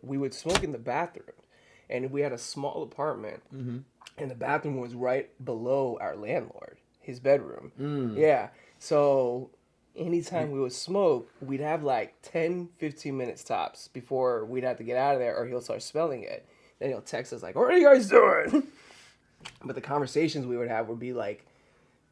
we would smoke in the bathroom, and we had a small apartment, and the bathroom was right below our landlord, his bedroom. Yeah, so anytime we would smoke, we'd have like 10, 15 minutes tops before we'd have to get out of there, or he'll start smelling it. Then he'll text us like, "What are you guys doing?" But the conversations we would have would be like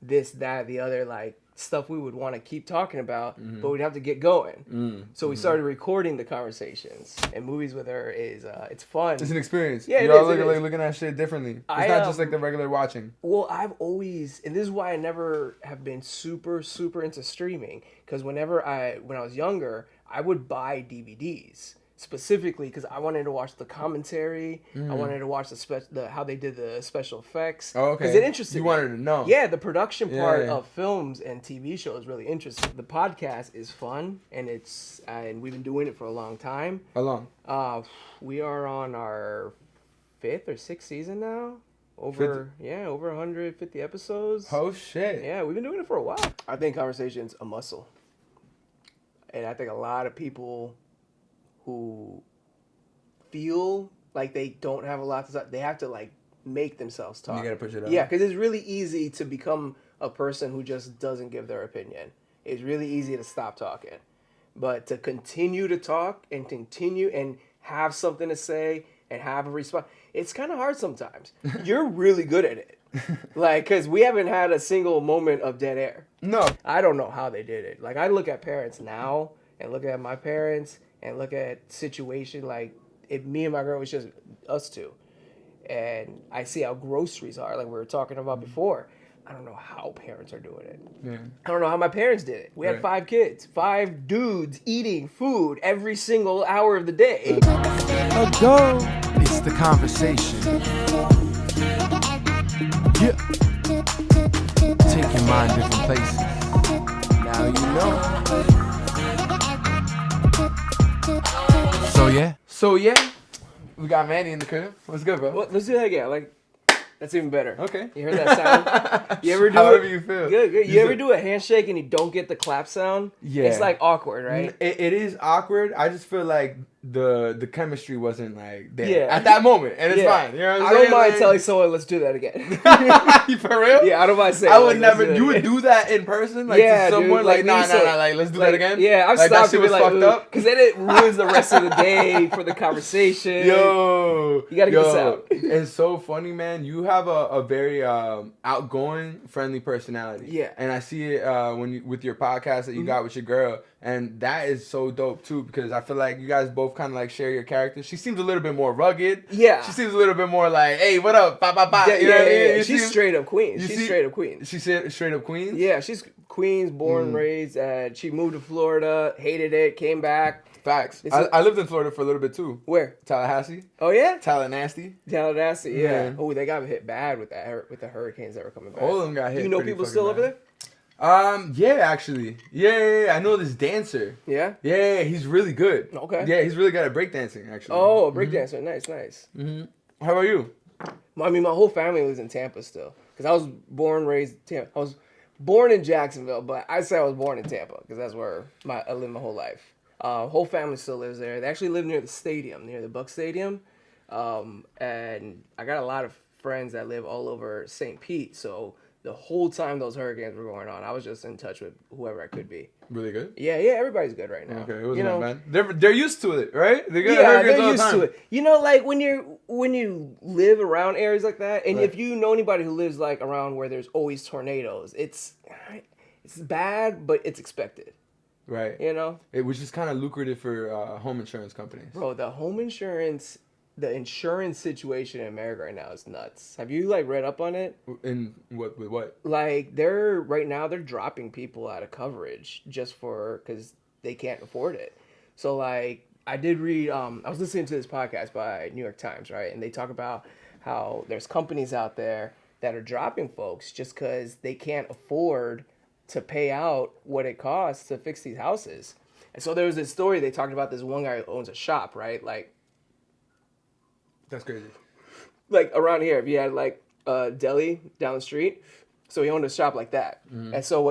this, that, the other, like stuff we would want to keep talking about, but we'd have to get going. So we started recording the conversations, and movies with her is it's fun. It's an experience. Yeah, You're all looking at shit differently. It's not just like the regular watching. Well, I've always, and this is why I never have been super into streaming, because when I was younger, I would buy DVDs. Specifically because I wanted to watch the commentary. I wanted to watch the how they did the special effects. Oh, okay. Because it interested me. You wanted to know. Yeah, the production part of films and TV shows is really interesting. The podcast is fun, and and we've been doing it for a long time. How long? We are on our 5th or 6th season now. Over 150 episodes. Oh shit. Yeah, we've been doing it for a while. I think conversation's a muscle. And I think a lot of people who feel like they don't have a lot to say, they have to like make themselves talk. You gotta push it up. Yeah, because it's really easy to become a person who just doesn't give their opinion. It's really easy to stop talking. But to continue to talk and continue and have something to say and have a response, it's kind of hard sometimes. You're really good at it. Like, because we haven't had a single moment of dead air. No. I don't know how they did it. Like, I look at parents now and look at my parents and look at situation like me and my girl was just us two, and I see how groceries are, like we were talking about before. I don't know how parents are doing it. Yeah. I don't know how my parents did it. We had 5 kids, 5 dudes eating food every single hour of the day. Go. It's the conversation. Yeah. Take your mind different places. Now you know. So yeah, we got Manny in the crib. What's good, bro? Well, let's do that again. Like, that's even better. Okay. You heard that sound? You ever do However you feel. Good. You ever do a handshake and you don't get the clap sound? Yeah. It's like awkward, right? It is awkward. I just feel like the chemistry wasn't like there at that moment, and it's fine. You know what I'm saying? I don't mind telling someone, let's do that again. For real? Yeah, I don't mind saying. I would never. You would do that in person, like to someone, dude, like nah, like let's do that again. Yeah, I've like, stopped that shit was like, fucked up, because then it ruins the rest of the day for the conversation. Yo, you gotta get this out. It's so funny, man. You have a very outgoing, friendly personality. Yeah, and I see it with your podcast that you got with your girl. And that is so dope too, because I feel like you guys both kind of like share your characters. She seems a little bit more rugged. Yeah. She seems a little bit more like, hey, what up? Ba ba ba. Yeah. She's straight up Queens. She's straight up Queens. She said straight up Queens? Yeah, she's Queens, born, raised. She moved to Florida, hated it, came back. Facts. I lived in Florida for a little bit too. Where? Tallahassee. Oh yeah? Tallahassee, yeah. Oh, they got hit bad with the hurricanes that were coming back. All of them got hit. Do you know people still over there? Yeah, actually. Yeah. I know this dancer. Yeah? Yeah, he's really good. Okay. Yeah, he's really good at breakdancing, actually. Oh, breakdancer. Nice. Mm-hmm. How about you? I mean, my whole family lives in Tampa still. Because I was born, raised in Tampa. I was born in Jacksonville, but I say I was born in Tampa because that's where I lived my whole life. Whole family still lives there. They actually live near the stadium, near the Buck Stadium. And I got a lot of friends that live all over St. Pete, so the whole time those hurricanes were going on, I was just in touch with whoever I could be. Really good? Yeah, everybody's good right now. Okay, it wasn't that bad. They're used to it, right? They're used to it. You know, like when you live around areas like that, and if you know anybody who lives like around where there's always tornadoes, it's bad, but it's expected. Right. You know? Which is kind of lucrative for home insurance companies. Bro, the insurance situation in America right now is nuts. Have you like read up on it? In what? With what? Like right now they're dropping people out of coverage just because they can't afford it. So like I did read. I was listening to this podcast by New York Times, right? And they talk about how there's companies out there that are dropping folks just because they can't afford to pay out what it costs to fix these houses. And so there was this story. They talked about this one guy who owns a shop, right? Like. That's crazy. Like around here, if you had like a deli down the street, So he owned a shop like that. And so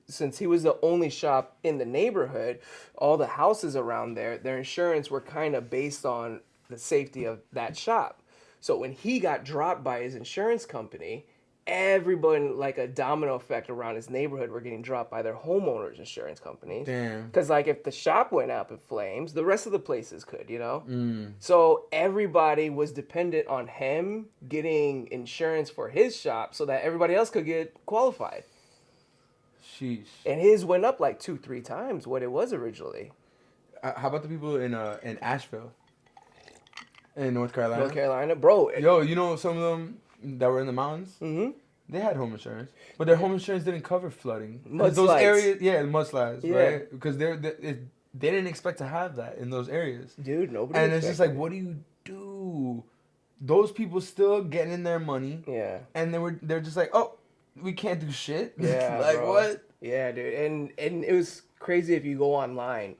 since he was the only shop in the neighborhood, all the houses around there, their insurance were kind of based on the safety of that shop. So when he got dropped by his insurance company, everybody, like a domino effect around his neighborhood, were getting dropped by their homeowners' insurance companies. Damn. Because, like, if the shop went up in flames, the rest of the places could, you know? So everybody was dependent on him getting insurance for his shop so that everybody else could get qualified. Sheesh. And his went up like 2-3 times what it was originally. How about the people in Asheville? In North Carolina? North Carolina? Bro. Yo, you know some of them that were in the mountains? Mm-hmm. They had home insurance, but their home insurance didn't cover flooding. Mudslides. Those areas, yeah, mudslides, Yeah. right? Because they didn't expect to have that in those areas. Dude, nobody And it's just like, expected what do you do? Those people still getting in their money, it. Yeah. and they're just like, oh, we can't do shit. Yeah, like bro. what? Yeah, dude. And it was crazy if you go online.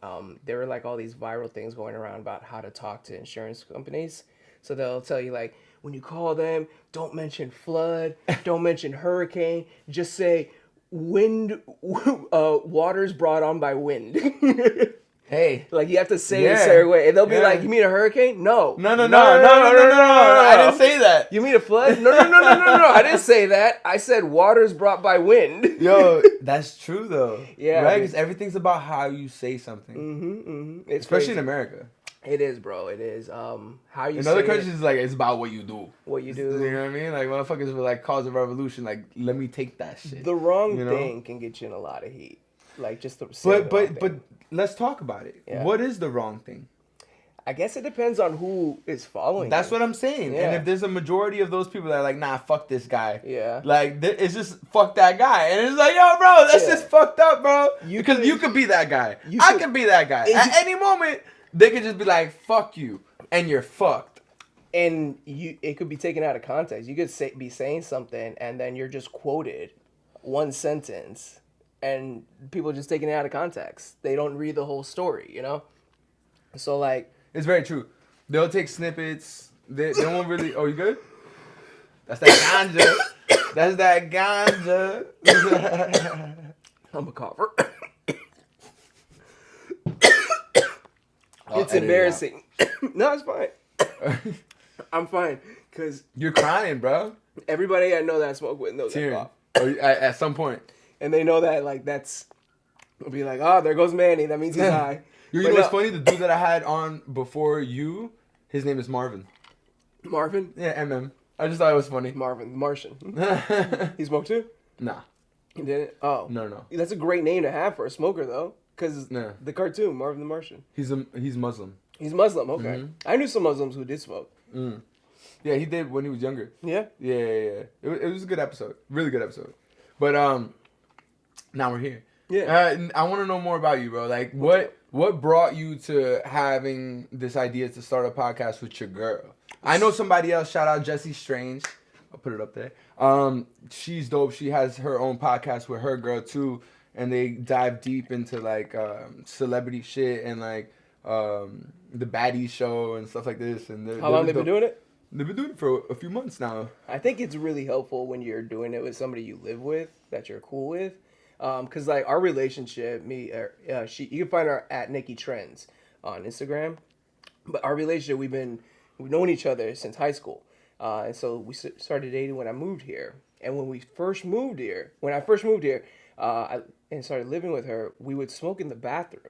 There were like all these viral things going around about how to talk to insurance companies. So they'll tell you like, when you call them, don't mention flood, don't mention hurricane, just say wind, waters brought on by wind. Hey. Like you have to say it a Yeah. certain way. And they'll be Yeah. like, you mean a hurricane? No. No. I didn't say that. You mean a flood? No. I didn't say that. I said waters brought by wind. Yo, that's true though. Yeah, right. dude. Because everything's about how you say something, It's especially crazy. in America. It is, bro. It is. How you In say other it, countries, it's like it's about what you do. what you You do. know what I mean? Like motherfuckers were like cause a revolution. Like let me take that shit. The wrong You know? thing can get you in a lot of heat. Like just the saying the wrong But thing. let's talk about it. Yeah. What is the wrong thing? I guess it depends on who is following. That's you. what I'm saying. Yeah. And if there's a majority of those people that are like, nah, fuck this guy. Yeah. Like it's just fuck that guy, and it's like, yo, bro, that's Yeah. just fucked up, bro. You Because could- you could be that guy. you I could- could be that guy. Is At it- any moment, they could just be like, fuck you, and you're fucked. And it could be taken out of context. You could be saying something, and then you're just quoted one sentence, and people just taking it out of context. They don't read the whole story, you know. So like, It's very true. They'll take snippets. They won't really. Oh, you good? That's that ganja. That's that ganja. I'm a cougher. I'll It's edit it embarrassing. No, it's fine. I'm fine because You're crying, bro. everybody I know that I smoke with knows that Tearing. cough. Or at some point. And they know that like that's. They'll be like, oh, there goes Manny. That means he's high. You But know what's no, funny? The dude that I had on before you, his name is Marvin. Marvin. Yeah, MM. I just thought it was funny. Marvin, the Martian. nah. He smoked too. He didn't. Oh, No. That's a great name to have for a smoker, though, because Yeah. the cartoon Marvin the Martian. He's Muslim. He's Muslim. Okay, Mm-hmm. I knew some Muslims who did smoke. Yeah, he did when he was younger. Yeah. Yeah. It was a good episode. Really good episode. But now we're here. Yeah. I want to know more about you, bro. Like, what brought you to having this idea to start a podcast with your girl? I know somebody else. Shout out Jessie Strange. I'll put it up there. She's dope. She has her own podcast with her girl too, and they dive deep into like celebrity shit and like the Baddies show and stuff like this. And How long they been doing it? They've been doing it for a few months now. I think it's really helpful when you're doing it with somebody you live with that you're cool with, because like our relationship, you can find her at Nikki Trends on Instagram, but our relationship we've known each other since high school, and so we started dating when I moved here, and when I first moved here, and started living with her, we would smoke in the bathroom,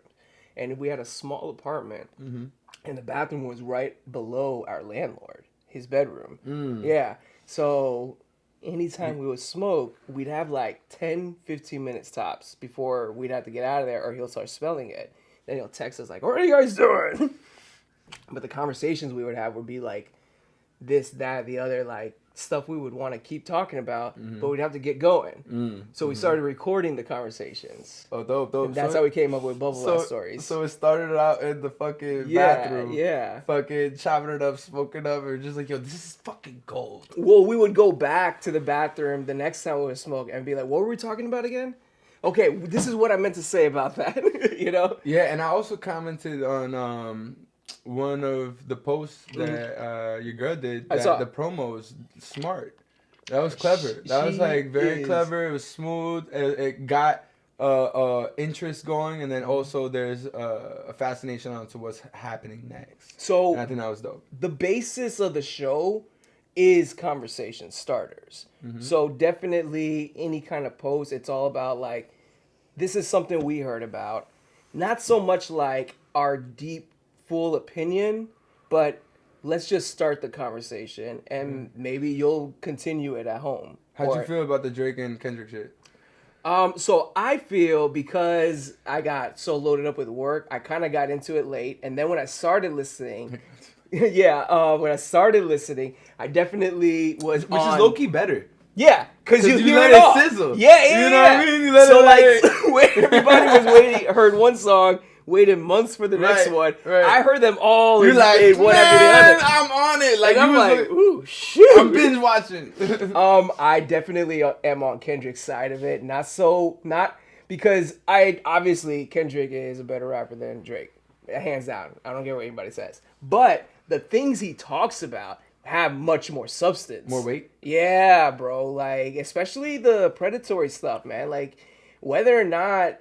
and we had a small apartment, and the bathroom was right below our landlord. His bedroom. Yeah. So anytime we would smoke, we'd have like 10, 15 minutes tops before we'd have to get out of there or he'll start smelling it. Then he'll text us like, what are you guys doing? But the conversations we would have would be like this, that, the other, like stuff we would want to keep talking about, but we'd have to get going. So we started recording the conversations. Oh, dope. And that's how we came up with Bubble Ass Stories. So it started out in the fucking bathroom. Yeah. Fucking chopping it up, smoking up, or just like, yo, this is fucking gold. Well, we would go back to the bathroom the next time we would smoke and be like, what were we talking about again? Okay, this is what I meant to say about that, you know? Yeah, and I also commented on one of the posts that your girl did. I That saw. the promo is smart. That was clever. That was like very clever. It was smooth. It got interest going, and then also there's a fascination onto what's happening next. So and I think that was dope. The basis of the show is conversation starters. So definitely any kind of post, it's all about like, this is something we heard about. Not so much like our deep, full opinion, but let's just start the conversation, and maybe you'll continue it at home. How'd you feel about the Drake and Kendrick shit? So I feel because I got so loaded up with work, I kind of got into it late, and then when I started listening, when I started listening, I definitely was Which is low-key better. Yeah, because you hear let it it all. sizzle. Yeah. You know what I mean? You let so it like, everybody was waiting, heard one song, waited months for the next one. Right. I heard them all You're like, in one after the other. I'm on it. Like, and I'm like, ooh, shoot. I'm binge watching. I definitely am on Kendrick's side of it. Not because obviously Kendrick is a better rapper than Drake. Hands down. I don't care what anybody says. But the things he talks about have much more substance. More weight? Yeah, bro. Like, especially the predatory stuff, man. Like, whether or not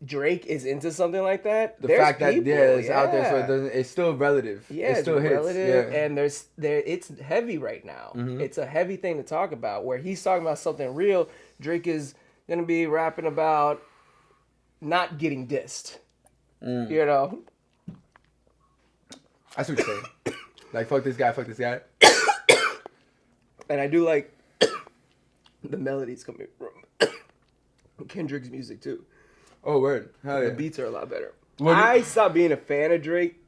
Drake is into something like that, the fact that it's out there, so it's still relative. Yeah, it still hits. relative, Yeah. and it's heavy right now. Mm-hmm. It's a heavy thing to talk about. Where he's talking about something real, Drake is gonna be rapping about not getting dissed. You know. I see what you're saying. Like, fuck this guy. And I do like the melodies coming from Kendrick's music too. Oh, word. Hell yeah. The beats are a lot better. I stopped being a fan of Drake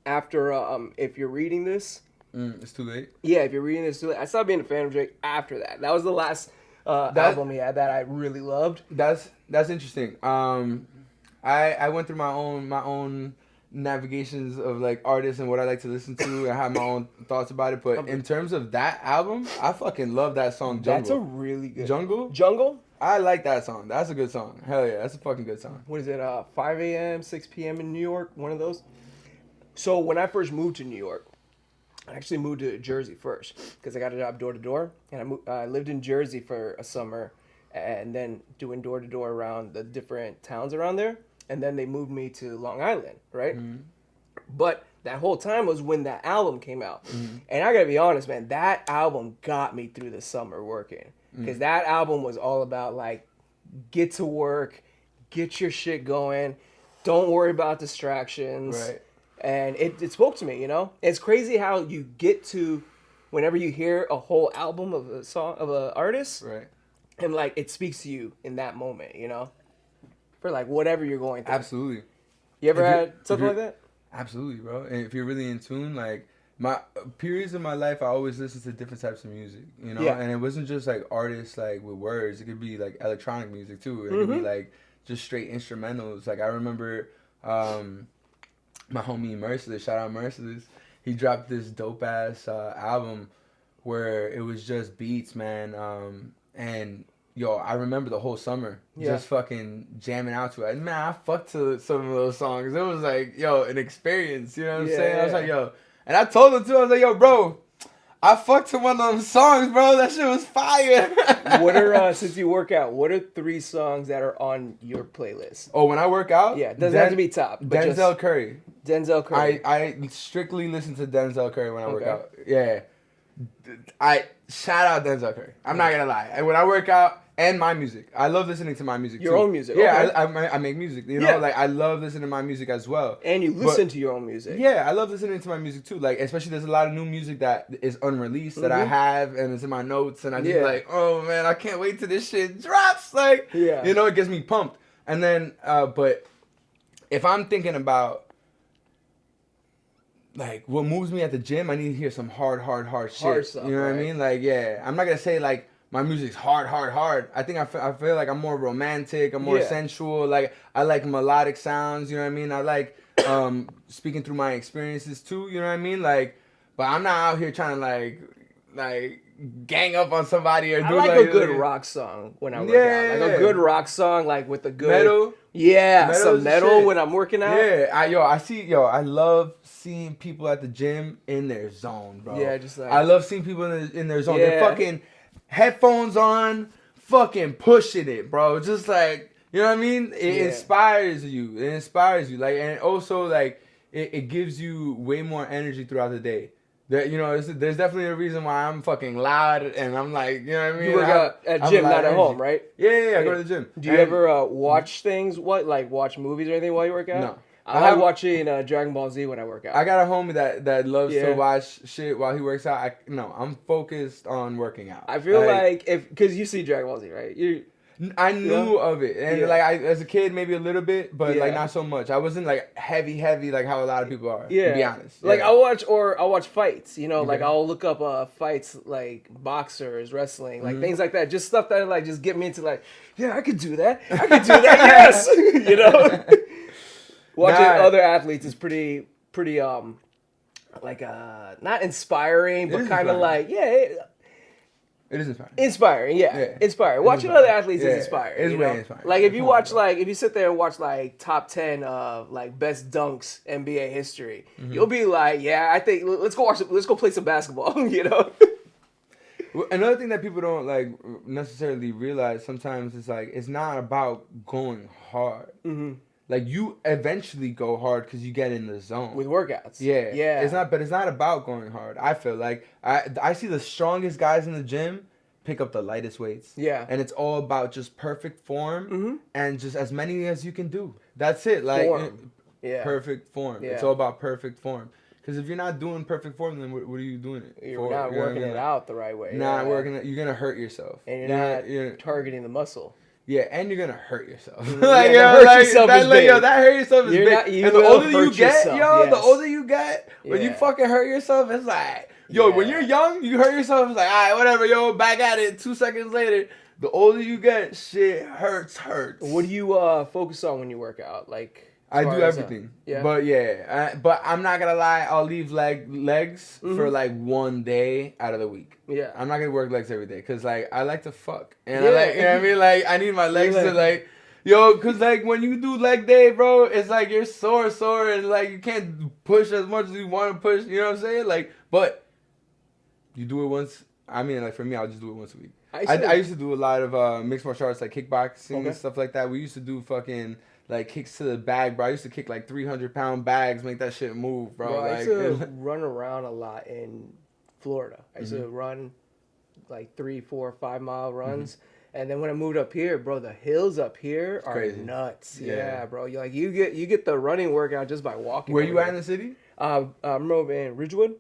after, if you're reading this. It's too late? Yeah, if you're reading this too late. I stopped being a fan of Drake after that. That was the last album he had that I really loved. That's interesting. I went through my own navigations of like artists and what I like to listen to. I have my own thoughts about it, but in terms of that album, I fucking love that song Jungle. That's a really good Jungle? I like that song. That's a good song. Hell yeah, that's a fucking good song. What is it? 5 a.m., 6 p.m. in New York? One of those? So when I first moved to New York, I actually moved to Jersey first because I got a job door to door, and I lived in Jersey for a summer, and then doing door to door around the different towns around there. And then they moved me to Long Island, right? Mm-hmm. But that whole time was when that album came out. Mm-hmm. And I gotta be honest, man, that album got me through the summer working. Because that album was all about, like, get to work, get your shit going, don't worry about distractions. Right. And it spoke to me, you know? It's crazy how you get to, whenever you hear a whole album of a song, of an artist, right, and, like, it speaks to you in that moment, you know? For like whatever you're going through. Absolutely. You ever had something like that? Absolutely, bro. And if you're really in tune, like my periods of my life, I always listen to different types of music, you know. Yeah. And it wasn't just like artists like with words. It could be like electronic music too. It could be like just straight instrumentals. Like I remember, my homie Merciless, shout out Merciless. He dropped this dope ass album where it was just beats, man. And yo, I remember the whole summer just fucking jamming out to it. Man, I fucked to some of those songs. It was like, yo, an experience. You know what I'm saying? I was like, yo. And I told him too, I was like, yo, bro, I fucked to one of them songs, bro. That shit was fire. What are, since you work out, what are 3 songs that are on your playlist? Oh, when I work out? Yeah, it doesn't have to be top. But Denzel Curry. Denzel Curry. I strictly listen to Denzel Curry when I work out. Yeah. I shout out Denzel Curry. I'm not gonna lie. And when I work out, and my music, I love listening to my music. Your own music. Yeah, okay. I make music. You know, like I love listening to my music as well. And you listen to your own music. Yeah, I love listening to my music too. Like especially there's a lot of new music that is unreleased that I have and it's in my notes and I just like, oh man, I can't wait till this shit drops. Like, you know, it gets me pumped. And then, but if I'm thinking about like what moves me at the gym, I need to hear some hard shit. Hard stuff, you know what I mean? Like, yeah, I'm not gonna say like my music's hard. I think I feel like I'm more romantic. I'm more sensual. Like I like melodic sounds. You know what I mean? I like speaking through my experiences too. You know what I mean? Like, but I'm not out here trying to like gang up on somebody or do like a good rock song when I work out. Like a good rock song, like with a good metal. Yeah, some metal when I'm working out. Yeah, I love seeing people at the gym in their zone, bro. Yeah, just like I love seeing people in their zone. They're fucking. headphones on, fucking pushing it, bro. Just like, you know what I mean? It inspires you. It inspires you. Like, and also like it gives you way more energy throughout the day. That, you know, there's definitely a reason why I'm fucking loud and I'm like, you know what I mean? You work out at gym, not at home, right? Yeah, I go to the gym. Do you ever watch things? Like watch movies or anything while you work out? No. I like watching Dragon Ball Z when I work out. I got a homie that loves to watch shit while he works out. I'm focused on working out. I feel like because you see Dragon Ball Z, right? I knew of it, and like as a kid, maybe a little bit, but like not so much. I wasn't like heavy like how a lot of people are. Yeah, to be honest. Like I'll watch fights. You know, like I'll look up fights like boxers, wrestling, like things like that. Just stuff that like just get me into like, yeah, I could do that. I could do that. Yes, you know. Watching other athletes is pretty like not inspiring, but kind of like it is inspiring. Inspiring, inspiring. Watching other athletes is inspiring. It's way inspiring. Like if you watch if you sit there and watch like top 10 of like best dunks NBA history, you'll be like, yeah, I think let's go play some basketball, you know. Another thing that people don't like necessarily realize sometimes is like it's not about going hard. Mm-hmm. Like you eventually go hard because you get in the zone with workouts. Yeah. But it's not about going hard. I feel like I see the strongest guys in the gym pick up the lightest weights. Yeah, and it's all about just perfect form and just as many as you can do. That's it. Like perfect form. Yeah. It's all about perfect form. Because if you're not doing perfect form, then what are you doing it You're not working it out the right way. Working it. You're gonna hurt yourself. And you're targeting the muscle. Yeah, and you're gonna hurt yourself. That hurt yourself is big. And the older you get, the older you get, when you fucking hurt yourself, it's like, when you're young, you hurt yourself, it's like, all right, whatever, back at it. 2 seconds later, the older you get, shit hurts. What do you focus on when you work out? Like, I do everything. But I'm not gonna lie, I'll leave legs for like one day out of the week. Yeah. I'm not gonna work legs every day because like I like to fuck. And I like, you know what I mean? Like I need my legs to like, cause like when you do leg day, bro, it's like you're sore and like you can't push as much as you want to push, you know what I'm saying? Like, but you do it once. I mean, like for me, I'll just do it once a week. I used to do a lot of mixed martial arts, like kickboxing and stuff like that. We used to do fucking like kicks to the bag, bro. I used to kick like 300-pound bags, make that shit move, bro. I used to run around a lot in Florida. I used to run like 3, 4, 5 mile runs. And then when I moved up here, bro, the hills up here are crazy. Nuts. Yeah, bro. You get the running workout just by walking. Where you at in the city? I'm over in Ridgewood.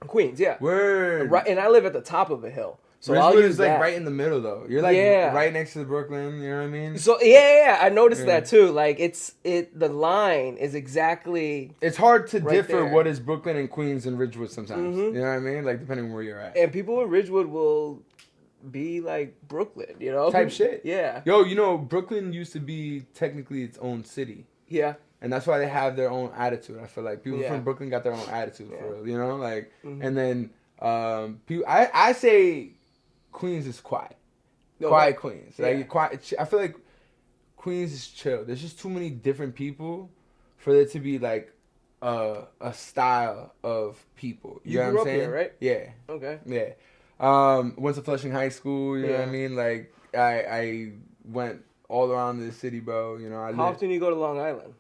Queens, yeah. Word. Right, and I live at the top of a hill. So Ridgewood is like right in the middle though. You're like right next to Brooklyn, you know what I mean? So I noticed that too. Like the line is exactly. It's hard to differ what is Brooklyn and Queens and Ridgewood sometimes. You know what I mean? Like depending on where you're at. And people in Ridgewood will be like Brooklyn, you know? Type shit. Yeah. Yo, Brooklyn used to be technically its own city. Yeah. And that's why they have their own attitude. I feel like people from Brooklyn got their own attitude for real, you know? Like and then people I say Queens is quiet. Quiet Queens. Like quiet. I feel like Queens is chill. There's just too many different people for there to be like a style of people. You know what I'm saying? Here, right? Yeah. Okay. Yeah. Went to Flushing High School, you know what I mean? Like I went all around the city, bro. You know, How often do you go to Long Island?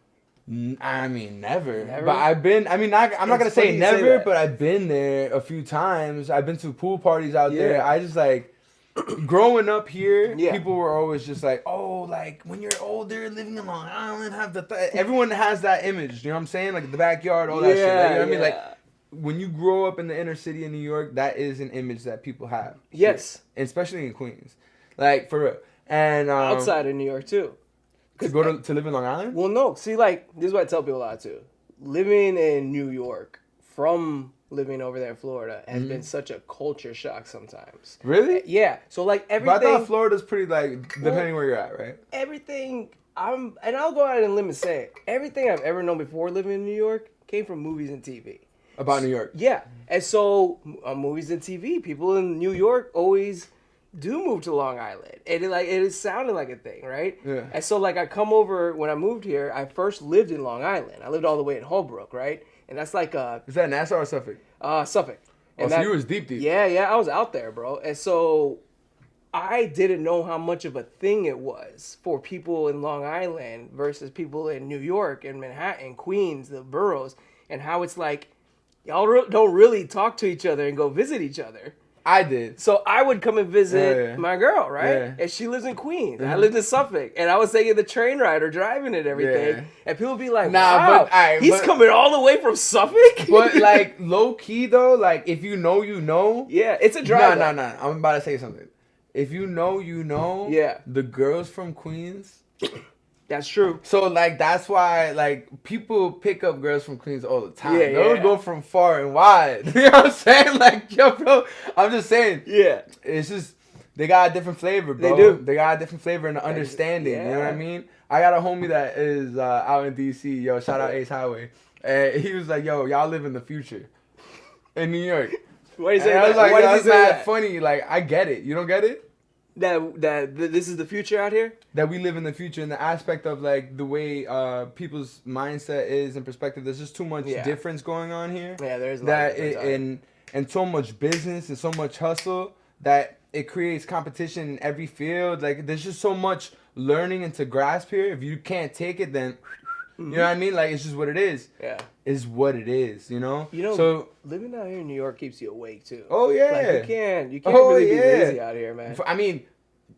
I mean, never. But I've been. I mean, I'm not gonna say never, but I've been there a few times. I've been to pool parties out there. I just like growing up here. People were always just like, "Oh, like when you're older, living in Long Island, have the everyone has that image." You know what I'm saying? Like the backyard, all that shit. Like, you know what I mean? Like when you grow up in the inner city in New York, that is an image that people have. Yes, here, especially in Queens, like for real. And outside of New York too. To live in Long Island? Well, no. See, like, this is what I tell people a lot, too. Living in New York from living over there in Florida has been such a culture shock sometimes. Really? Yeah. So, like, everything... But I thought Florida's pretty, like, depending where you're at, right? Everything... And I'll go out and limit and say it. Everything I've ever known before living in New York came from movies and TV. About New York? Yeah. And so, movies and TV, people in New York always... do move to Long Island. It is sounding like a thing, right? Yeah. And so like I come over when I moved here, I first lived in Long Island. I lived all the way in Holbrook, right? And that's like Is that Nassau or Suffolk? Suffolk. And so you was deep. Yeah, I was out there, bro. And so I didn't know how much of a thing it was for people in Long Island versus people in New York and Manhattan, Queens, the boroughs, and how it's like y'all don't really talk to each other and go visit each other. I did. So I would come and visit my girl, right? Yeah. And she lives in Queens. I lived in Suffolk. And I was taking the train ride or driving it every day. And people would be like, wow, he's coming all the way from Suffolk? But, like, low-key, though, like, if you know, you know. Yeah, it's a drive. No. I'm about to say something. If you know, you know. Yeah. The girls from Queens. That's true. So, like, that's why, like, people pick up girls from Queens all the time. They'll go from far and wide. You know what I'm saying? Like, yo, bro, I'm just saying. Yeah. It's just, they got a different flavor, bro. They do. They got a different flavor and understanding. You know what I mean? I got a homie that is out in D.C. Yo, shout out Ace Highway. And he was like, yo, y'all live in the future. In New York. What do you say? I was like, that's not funny. Like, I get it. You don't get it? That this is the future out here? That we live in the future in the aspect of like the way people's mindset is and perspective. There's just too much difference going on here. Yeah, there's a lot and so much business and so much hustle that it creates competition in every field. Like there's just so much learning and to grasp here. If you can't take it, then you know what I mean? Like it's just what it is. Yeah. Is what it is, you know? So living out here in New York keeps you awake too. Oh yeah. Like, you can't really be lazy out here, man. I mean,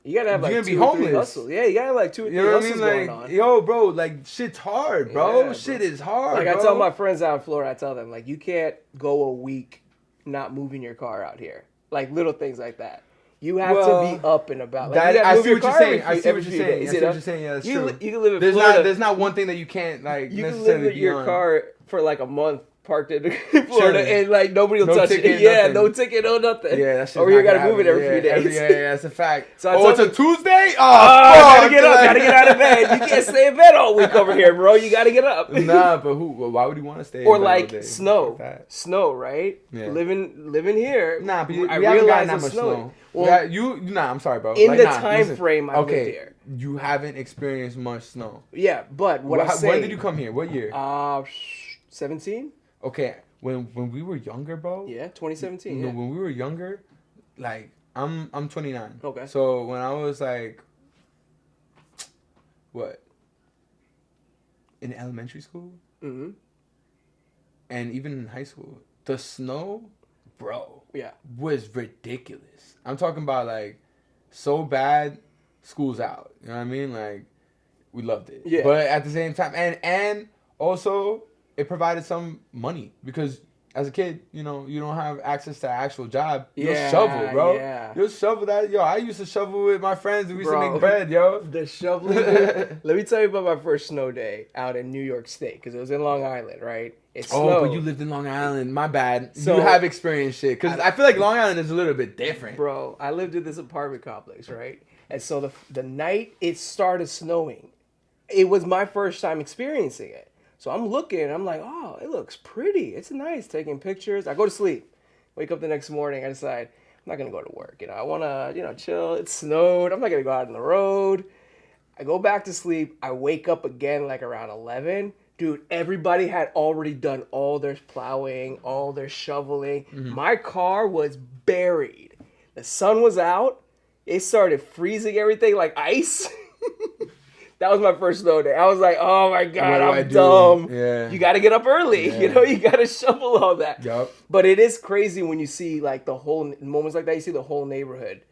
you gotta have like 2 or 3 hustles. Yeah, you gotta have like 2 or 3 hustles going on. Yo, bro, like shit's hard, bro. Shit is hard. Like bro. I tell my friends out in Florida, I tell them like you can't go a week not moving your car out here. Like little things like that. You have to be up and about. Like, I see what you're saying. I see what you're saying. Yeah, that's true. You can live in Florida. There's not one thing that you can't like. You can live with your car for like a month parked in Florida and like nobody will touch it. Yeah, no ticket, no nothing. Yeah, that's over here. Gotta move it every few days. Yeah, that's a fact. So it's a Tuesday. Gotta get up. Gotta get out of bed. You can't stay in bed all week over here, bro. You gotta get up. Nah, but why would you want to stay? Or in bed like all day? snow, right? Yeah. Living here. Nah, but I we haven't gotten realize that it's much snowing. snow. Well, I'm sorry, bro. In the time frame I lived here. You haven't experienced much snow. Yeah, but I'm saying. When did you come here? What year? 17. Okay, when we were younger, bro. Yeah, 2017. No, when we were younger, like I'm 29. Okay. So when I was like, what? In elementary school. Mm-hmm. And even in high school, the snow, bro. Yeah. Was ridiculous. I'm talking about like so bad, school's out. You know what I mean? Like we loved it. Yeah. But at the same time, and also it provided some money because as a kid, you know, you don't have access to an actual job. You'll shovel, bro. Yeah. You'll shovel that. Yo, I used to shovel with my friends and we used to make bread, yo. The shoveling. Let me tell you about my first snow day out in New York State because it was in Long Island, right? It snowed. But you lived in Long Island. My bad. So you have experienced shit because I feel like Long Island is a little bit different. Bro, I lived in this apartment complex, right? And so the night it started snowing, it was my first time experiencing it. So I'm looking, I'm like, oh, it looks pretty. It's nice. Taking pictures. I go to sleep. Wake up the next morning. I decide I'm not going to go to work. I want to, chill. It snowed. I'm not going to go out on the road. I go back to sleep. I wake up again like around 11. Dude, everybody had already done all their plowing, all their shoveling. Mm-hmm. My car was buried. The sun was out. It started freezing everything like ice. That was my first snow day. I was like, oh my God, I'm dumb. Yeah. You got to get up early. Yeah. You got to shovel all that. Yep. But it is crazy when you see like moments like that, you see the whole neighborhood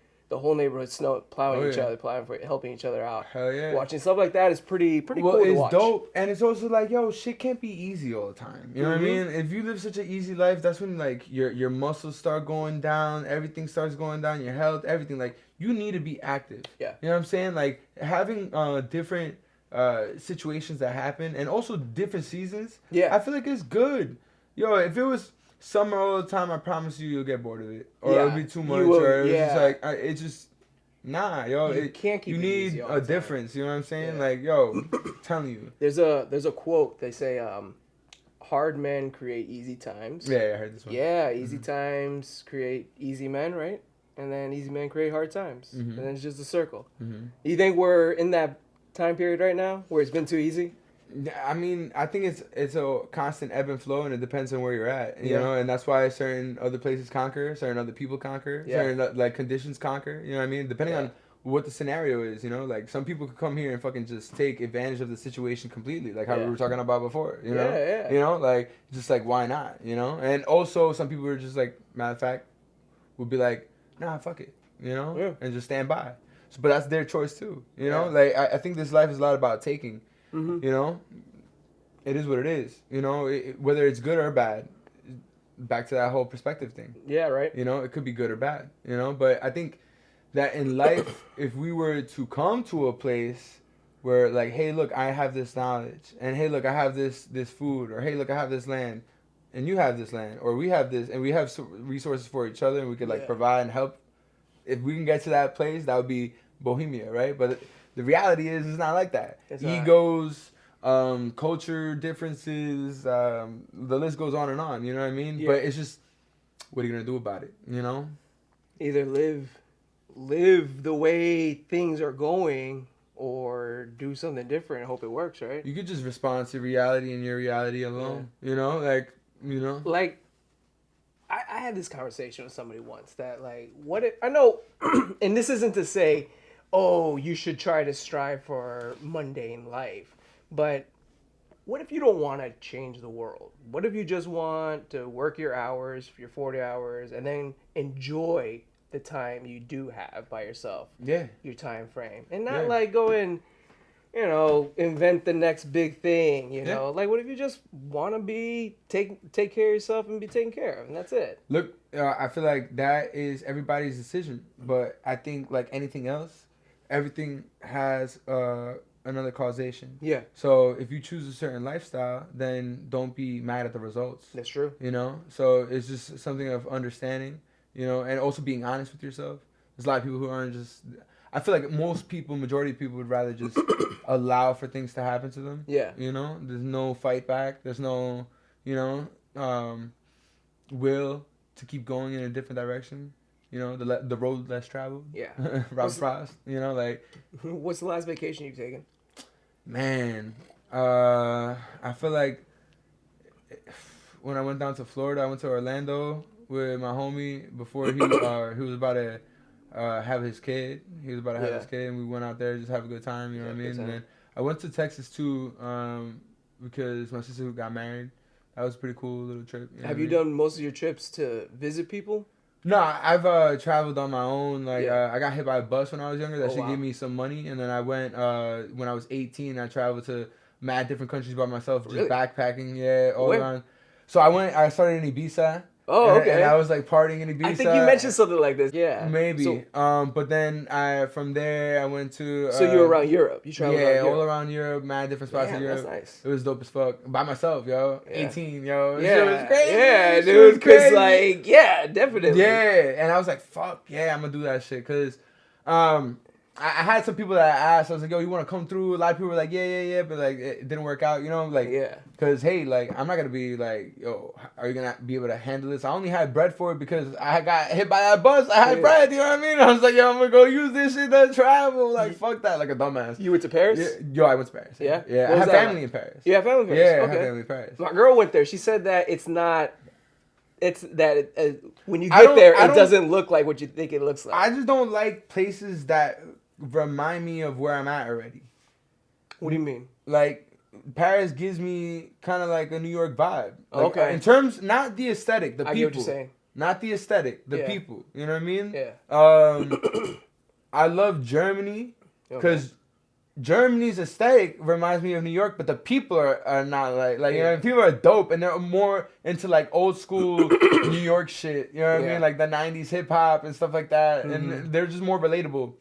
snow plowing each other, helping each other out. Hell yeah. Watching stuff like that is pretty cool to watch. It's dope. And it's also like, yo, shit can't be easy all the time. You know what I mean? If you live such an easy life, that's when like your muscles start going down, everything starts going down, your health, everything. Like you need to be active. Yeah. You know what I'm saying? Like having different situations that happen and also different seasons. Yeah. I feel like it's good. Yo, if it was summer all the time, I promise you'll get bored of it. Or it'll be too much. Or it's just like, it's just, nah, yo. You can't keep it need a difference, you know what I'm saying? Yeah. Like, yo, I'm telling you. There's a quote, they say, hard men create easy times. Yeah, I heard this one. Yeah, easy times create easy men, right? And then easy men create hard times. Mm-hmm. And then it's just a circle. Mm-hmm. You think we're in that time period right now where it's been too easy? I mean, I think it's a constant ebb and flow, and it depends on where you're at, you Yeah. know, and that's why certain other places conquer, certain other people conquer, Yeah. certain like conditions conquer. You know what I mean? Depending Yeah. on what the scenario is, you know, like some people could come here and fucking just take advantage of the situation completely, like how we Yeah. were talking about before. Yeah. You know, like just like why not? You know, and also some people are just like matter of fact would be like, nah, fuck it, you know, Yeah. and just stand by. So, but that's their choice too, you know. Yeah. Like I think this life is a lot about taking. Mm-hmm. You know, it is what it is. You know, whether it's good or bad. Back to that whole perspective thing. Yeah, right. You know, it could be good or bad. You know, but I think that in life, if we were to come to a place where, like, hey, look, I have this knowledge, and hey, look, I have this food, or hey, look, I have this land, and you have this land, or we have this, and we have resources for each other, and we could like provide and help. If we can get to that place, that would be Bohemia, right? But the reality is, it's not like that. It's Egos, culture differences, the list goes on and on. You know what I mean? Yeah. But it's just, what are you gonna do about it? You know? Either live the way things are going, or do something different and hope it works, right? You could just respond to reality and your reality alone. Yeah. You know, like Like, I had this conversation with somebody once that, like, what if, I know, and this isn't to say, oh, you should try to strive for mundane life, but what if you don't want to change the world? What if you just want to work your hours, your 40 hours, and then enjoy the time you do have by yourself? Yeah. Your time frame. And not like go and, you know, invent the next big thing, you know? Like, what if you just want to take care of yourself and be taken care of, and that's it? Look, I feel like that is everybody's decision, but I think like anything else, everything has another causation. Yeah. So if you choose a certain lifestyle, then don't be mad at the results. That's true. You know? So it's just something of understanding, you know, and also being honest with yourself. There's a lot of people who aren't just... I feel like majority of people would rather just allow for things to happen to them. Yeah. You know? There's no fight back. There's no, you know, will to keep going in a different direction. You know, the road less traveled. Yeah. Robert Frost. You know, like... What's the last vacation you've taken? Man, I feel like when I went down to Florida, I went to Orlando with my homie before he was about to have his kid. He was about to have his kid, and we went out there just have a good time. You know what I mean? And then I went to Texas too because my sister got married. That was a pretty cool little trip. Have you done most of your trips to visit people? No, I've traveled on my own. Like I got hit by a bus when I was younger. That should give me some money. And then I went when I was 18. I traveled to mad different countries by myself, just backpacking. Yeah, all around. So I started in Ibiza. Oh, okay. And I was like partying in Ibiza. I think you mentioned something like this. Yeah, maybe. So, but then from there I went to. So you were around Europe. You traveled. Yeah, all around Europe, mad different spots in Europe. That's nice. It was dope as fuck by myself, yo. 18, yo. Yeah, it was crazy. Yeah, dude. Cause like, yeah, definitely. Yeah, and I was like, fuck yeah, I'm gonna do that shit. Cause, I had some people that I asked. I was like, yo, you want to come through? A lot of people were like, yeah, but like it didn't work out, you know, like Cause hey, like I'm not gonna be like, yo, are you gonna be able to handle this? I only had bread for it because I got hit by that bus. I had bread, you know what I mean? I was like, yo, I'm gonna go use this shit to travel. Like fuck that, like a dumbass. You went to Paris? Yeah, yo, I went to Paris. Yeah. I have family in Paris. You have family in Paris? Yeah, okay. I have family in Paris. My girl went there. She said that it's not. It's that when you get there, it doesn't look like what you think it looks like. I just don't like places that remind me of where I'm at already. What do you mean? Like Paris gives me kind of like a New York vibe. Like, okay. In terms, not the aesthetic, the people. I get what you're saying. Not the aesthetic, the people. You know what I mean? Yeah. I love Germany because Germany's aesthetic reminds me of New York, but the people are not like you know, people are dope and they're more into like old school New York shit. You know what I mean? Like the 90s hip hop and stuff like that. Mm-hmm. And they're just more relatable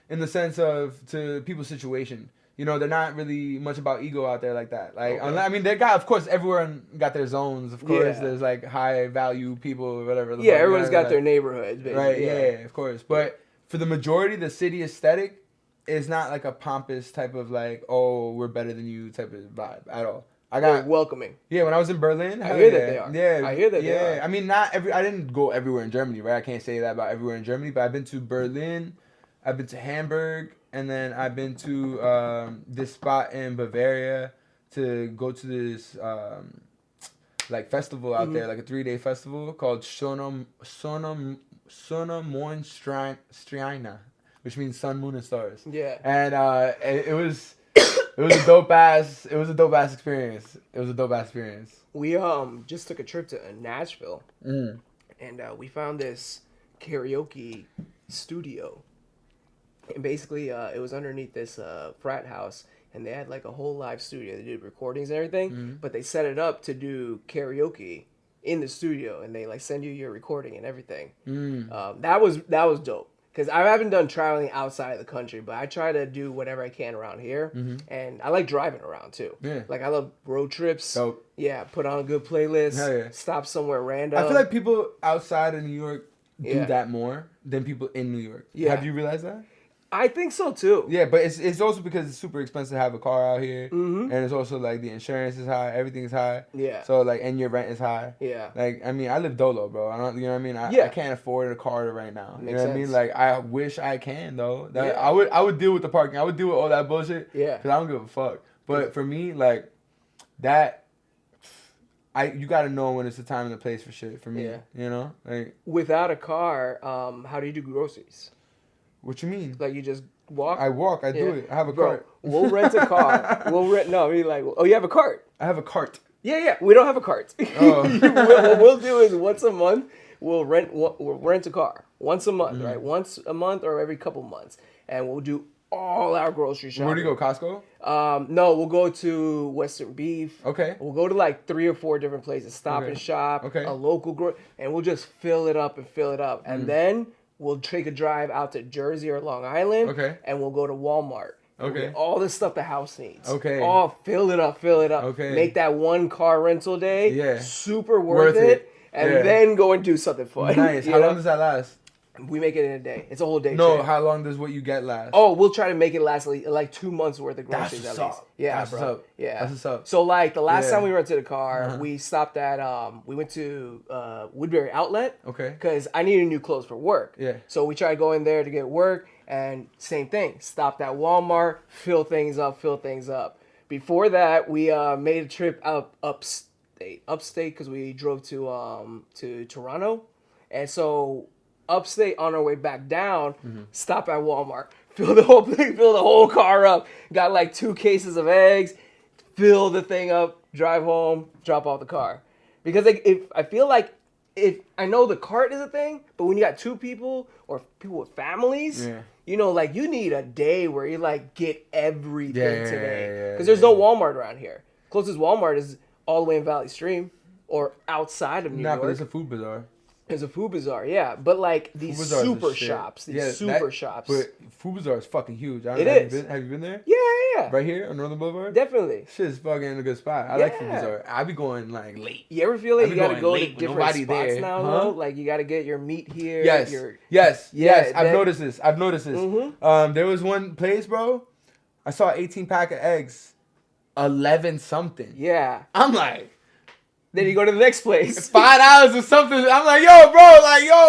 in the sense of to people's situation. You know, they're not really much about ego out there like that. Like, I mean, they got, of course, everyone got their zones. Of course, there's like high value people or whatever. Yeah, everyone's got their neighborhoods, basically. Right? Yeah, of course. But for the majority, the city aesthetic is not like a pompous type of like, oh, we're better than you type of vibe at all. They're welcoming. Yeah, when I was in Berlin, I hear that they are. Yeah, I hear that they are. I mean, I didn't go everywhere in Germany, right? I can't say that about everywhere in Germany, but I've been to Berlin, I've been to Hamburg. And then I've been to this spot in Bavaria to go to this like festival out there, like a 3-day festival called Sonamorn Striana, which means sun, moon, and stars. Yeah. And it was a dope ass experience. It was a dope ass experience. We just took a trip to Nashville, and we found this karaoke studio, and basically it was underneath this frat house, and they had like a whole live studio. They did recordings and everything, but they set it up to do karaoke in the studio, and they like send you your recording and everything. That was dope. Because I haven't done traveling outside of the country, but I try to do whatever I can around here. And I like driving around, too. Yeah. Like, I love road trips. Dope. Yeah, put on a good playlist. Hell yeah. Stop somewhere random. I feel like people outside of New York do Yeah. that more than people in New York. Yeah. Have you realized that? I think so, too. Yeah, but it's also because it's super expensive to have a car out here. And it's also, like, the insurance is high. Everything is high. Yeah. So, like, and your rent is high. Yeah. Like, I mean, I live dolo, bro. I don't, you know what I mean? Yeah. I can't afford a car right now. You Makes know what I mean? sense. Like, I wish I can, though. That, Yeah. I would deal with the parking. I would deal with all that bullshit. Yeah. Because I don't give a fuck. But for me, like, that... you gotta know when it's the time and the place for shit, for me. Yeah. You know? Like... Without a car, how do you do groceries? What you mean? Like, you just walk? I walk. I do it. I have a Bro, cart. we'll rent a car. No, I mean, like, oh, you have a cart? I have a cart. Yeah. We don't have a cart. Oh. What we'll do is once a month, we'll rent a car. Once a month, right? Once a month or every couple months. And we'll do all our grocery shopping. Where do you go? Costco? No, we'll go to Western Beef. Okay. We'll go to like 3 or 4 different places. Stop Okay. and Shop. Okay. A local and we'll just fill it up. And then we'll take a drive out to Jersey or Long Island. Okay. And we'll go to Walmart. We'll Okay. get all the stuff the house needs. Okay. Oh, fill it up. Okay. Make that one car rental day. Yeah. Super worth it. And Yeah. then go and do something fun. Nice. You How know? long does that last? We make it in a day. It's a whole day. No, trip. how long does what you get last? Oh, we'll try to make it last like 2 months worth of That's groceries what's at least. up. Yeah, That's bro. what's up. Yeah, That's what's up. So like the last Yeah. time we rented a car, Uh-huh. we stopped at we went to Woodbury Outlet. Okay. Because I needed new clothes for work. Yeah. So we tried going there to get work, and same thing. Stopped at Walmart, fill things up. Before that, we made a trip upstate because we drove to Toronto, and so. Upstate on our way back down, stop at Walmart, fill the whole car up. Got like 2 cases of eggs, fill the thing up, drive home, drop off the car. Because like if I know the cart is a thing, but when you got 2 people or people with families, Yeah. you know, like you need a day where you like get everything Yeah, today. Because yeah, there's no Walmart around here. Closest Walmart is all the way in Valley Stream or outside of New Nah, York. but it's a food bazaar. There's a food bazaar, yeah, but like these Food bazaar's the super shit. shops, Yeah, shops. But food bazaar is fucking huge. It have is. Have you been there? Yeah. Right here on Northern Boulevard? Definitely. Shit's fucking in a good spot. I like food Yeah. bazaar. I be going like late. You ever feel like I you be gotta going go late to with different nobody spots there. now, Huh? though? Like you gotta get your meat here. Yes. your- Yes. Yeah, I've that- noticed this. There was one place, bro. I saw an 18-pack of eggs, 11 something. Yeah. I'm like, Then you go to the next place. $5 or something. I'm like, yo,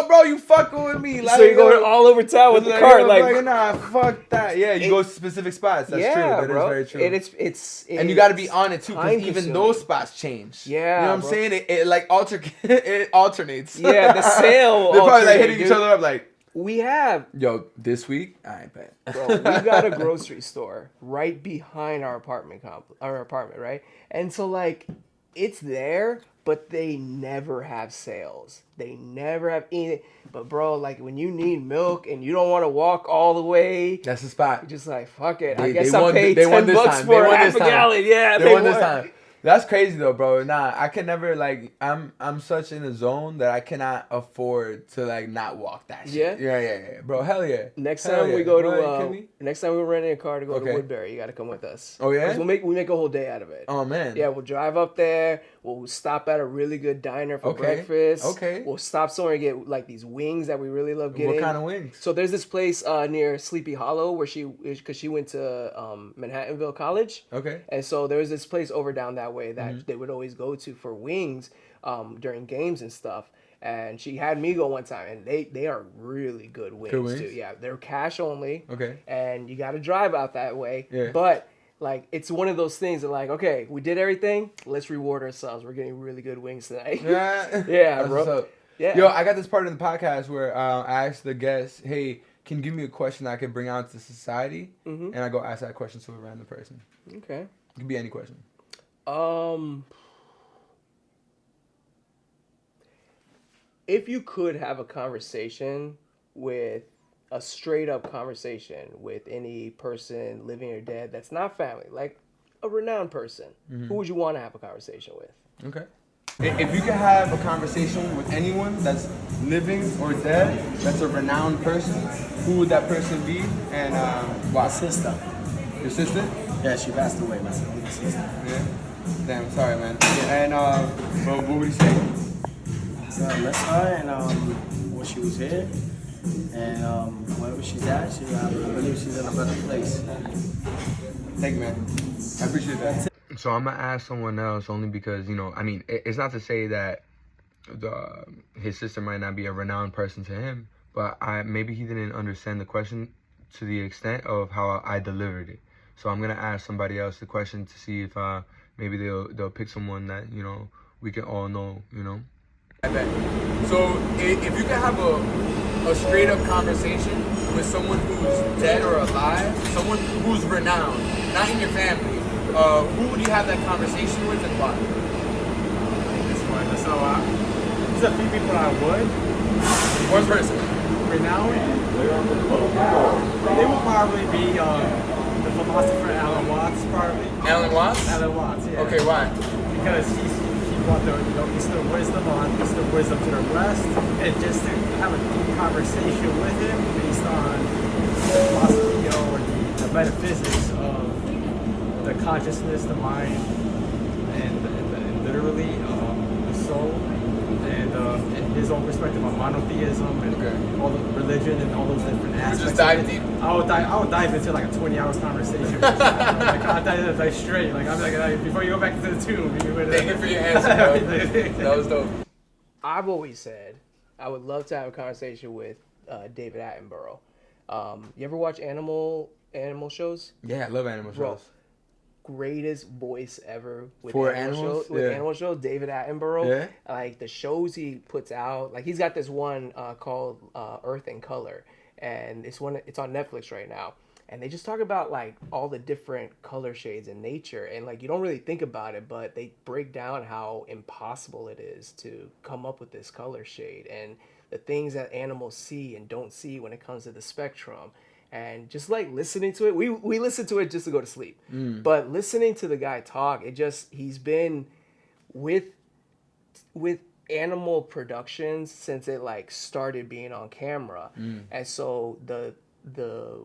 bro, you fucking with me. Like, So you're going all over town with the cart, yo, like nah, fuck that. Yeah, you go to specific spots. That's true. That bro. is very true. It's And you got to be on it too, because even time-consuming. those spots change. Yeah, you know what I'm bro. saying? It like it alternates. Yeah, the sale. They're probably like alternate, hitting each dude. other up, like, We have, yo, this week, I bet. bro. We got a grocery store right behind our apartment right? And so like, it's there, but they never have sales. They never have anything. But bro, like when you need milk and you don't want to walk all the way, That's the spot. you're just like, fuck it. They- I guess they I'll won- pay they won $10 this time. They for won half this a time. gallon. Yeah, They won this time. That's crazy though, bro. Nah, I can never like. I'm such in a zone that I cannot afford to like not walk that shit. Yeah? Yeah, bro. Hell yeah. Next Hell time yeah. we go Bro, can to we? next time we're renting a car to go Okay. to Woodbury, you got to come with us. Oh, yeah? 'Cause we make a whole day out of it. Oh man. Yeah, we'll drive up there. We'll stop at a really good diner for Okay. breakfast. Okay. We'll stop somewhere and get like these wings that we really love getting. What kind of wings? So there's this place near Sleepy Hollow where she went to Manhattanville College. Okay. And so there was this place over down that way that Mm-hmm. they would always go to for wings during games and stuff. And she had me go one time, and they are really good wings, Good wings? too. Yeah, they're cash only. Okay. And you got to drive out that way. Yeah. But Like, it's one of those things that, like, okay, we did everything. Let's reward ourselves. We're getting really good wings tonight. Yeah. Yeah, That's bro. what's up. Yeah. Yo, I got this part in the podcast where I asked the guest, hey, can you give me a question that I could bring out to society? Mm-hmm. And I go ask that question to a random person. Okay. It could be any question. If you could have a conversation with a straight up conversation with any person living or dead that's not family, like a renowned person, who would you want to have a conversation with? Okay. If you could have a conversation with anyone that's living or dead, that's a renowned person, who would that person be? And why? My sister. Your sister? Yeah, she passed away. My sister. Yeah. Damn, sorry, man. And what would you say? So I miss her, and when she was here, and wherever she's at, I believe she's in a better place. Thank you, man. I appreciate that. So I'm gonna ask someone else only because, you know, I mean, it's not to say that his sister might not be a renowned person to him, but maybe he didn't understand the question to the extent of how I delivered it. So I'm gonna ask somebody else the question to see if maybe they'll pick someone that, you know, we can all know, you know. I bet. So if you could have a straight up conversation with someone who's dead or alive, someone who's renowned, not in your family, who would you have that conversation with and why? This one. So there's a few people I would. One person. Renowned. They would probably be the philosopher Alan Watts, probably. Alan Watts? Alan Watts, yeah. Okay, why? Because he brought the Eastern wisdom to the West, and just to have a deep conversation with him based on the philosophy or the metaphysics of the consciousness, the mind, and literally the soul, and his own perspective on monotheism and all the religion and all those different aspects. You just dive deep. I would dive into like a 20-hour conversation. With like, I'll dive into like straight. Like I'm like before you go back to the tomb. Thank you for your answer, bro. That was dope. I've always said I would love to have a conversation with David Attenborough. You ever watch animal shows? Yeah, I love animal shows. Bro, greatest voice ever with For animal animals? shows. Yeah. Animal shows, David Attenborough. Yeah. Like the shows he puts out, like he's got this one called Earth in Color, and it's on Netflix right now. And they just talk about like all the different color shades in nature, and like you don't really think about it, but they break down how impossible it is to come up with this color shade and the things that animals see and don't see when it comes to the spectrum. And just like listening to it, we listen to it just to go to sleep. But listening to the guy talk, he's been with animal productions since it like started being on camera. And so the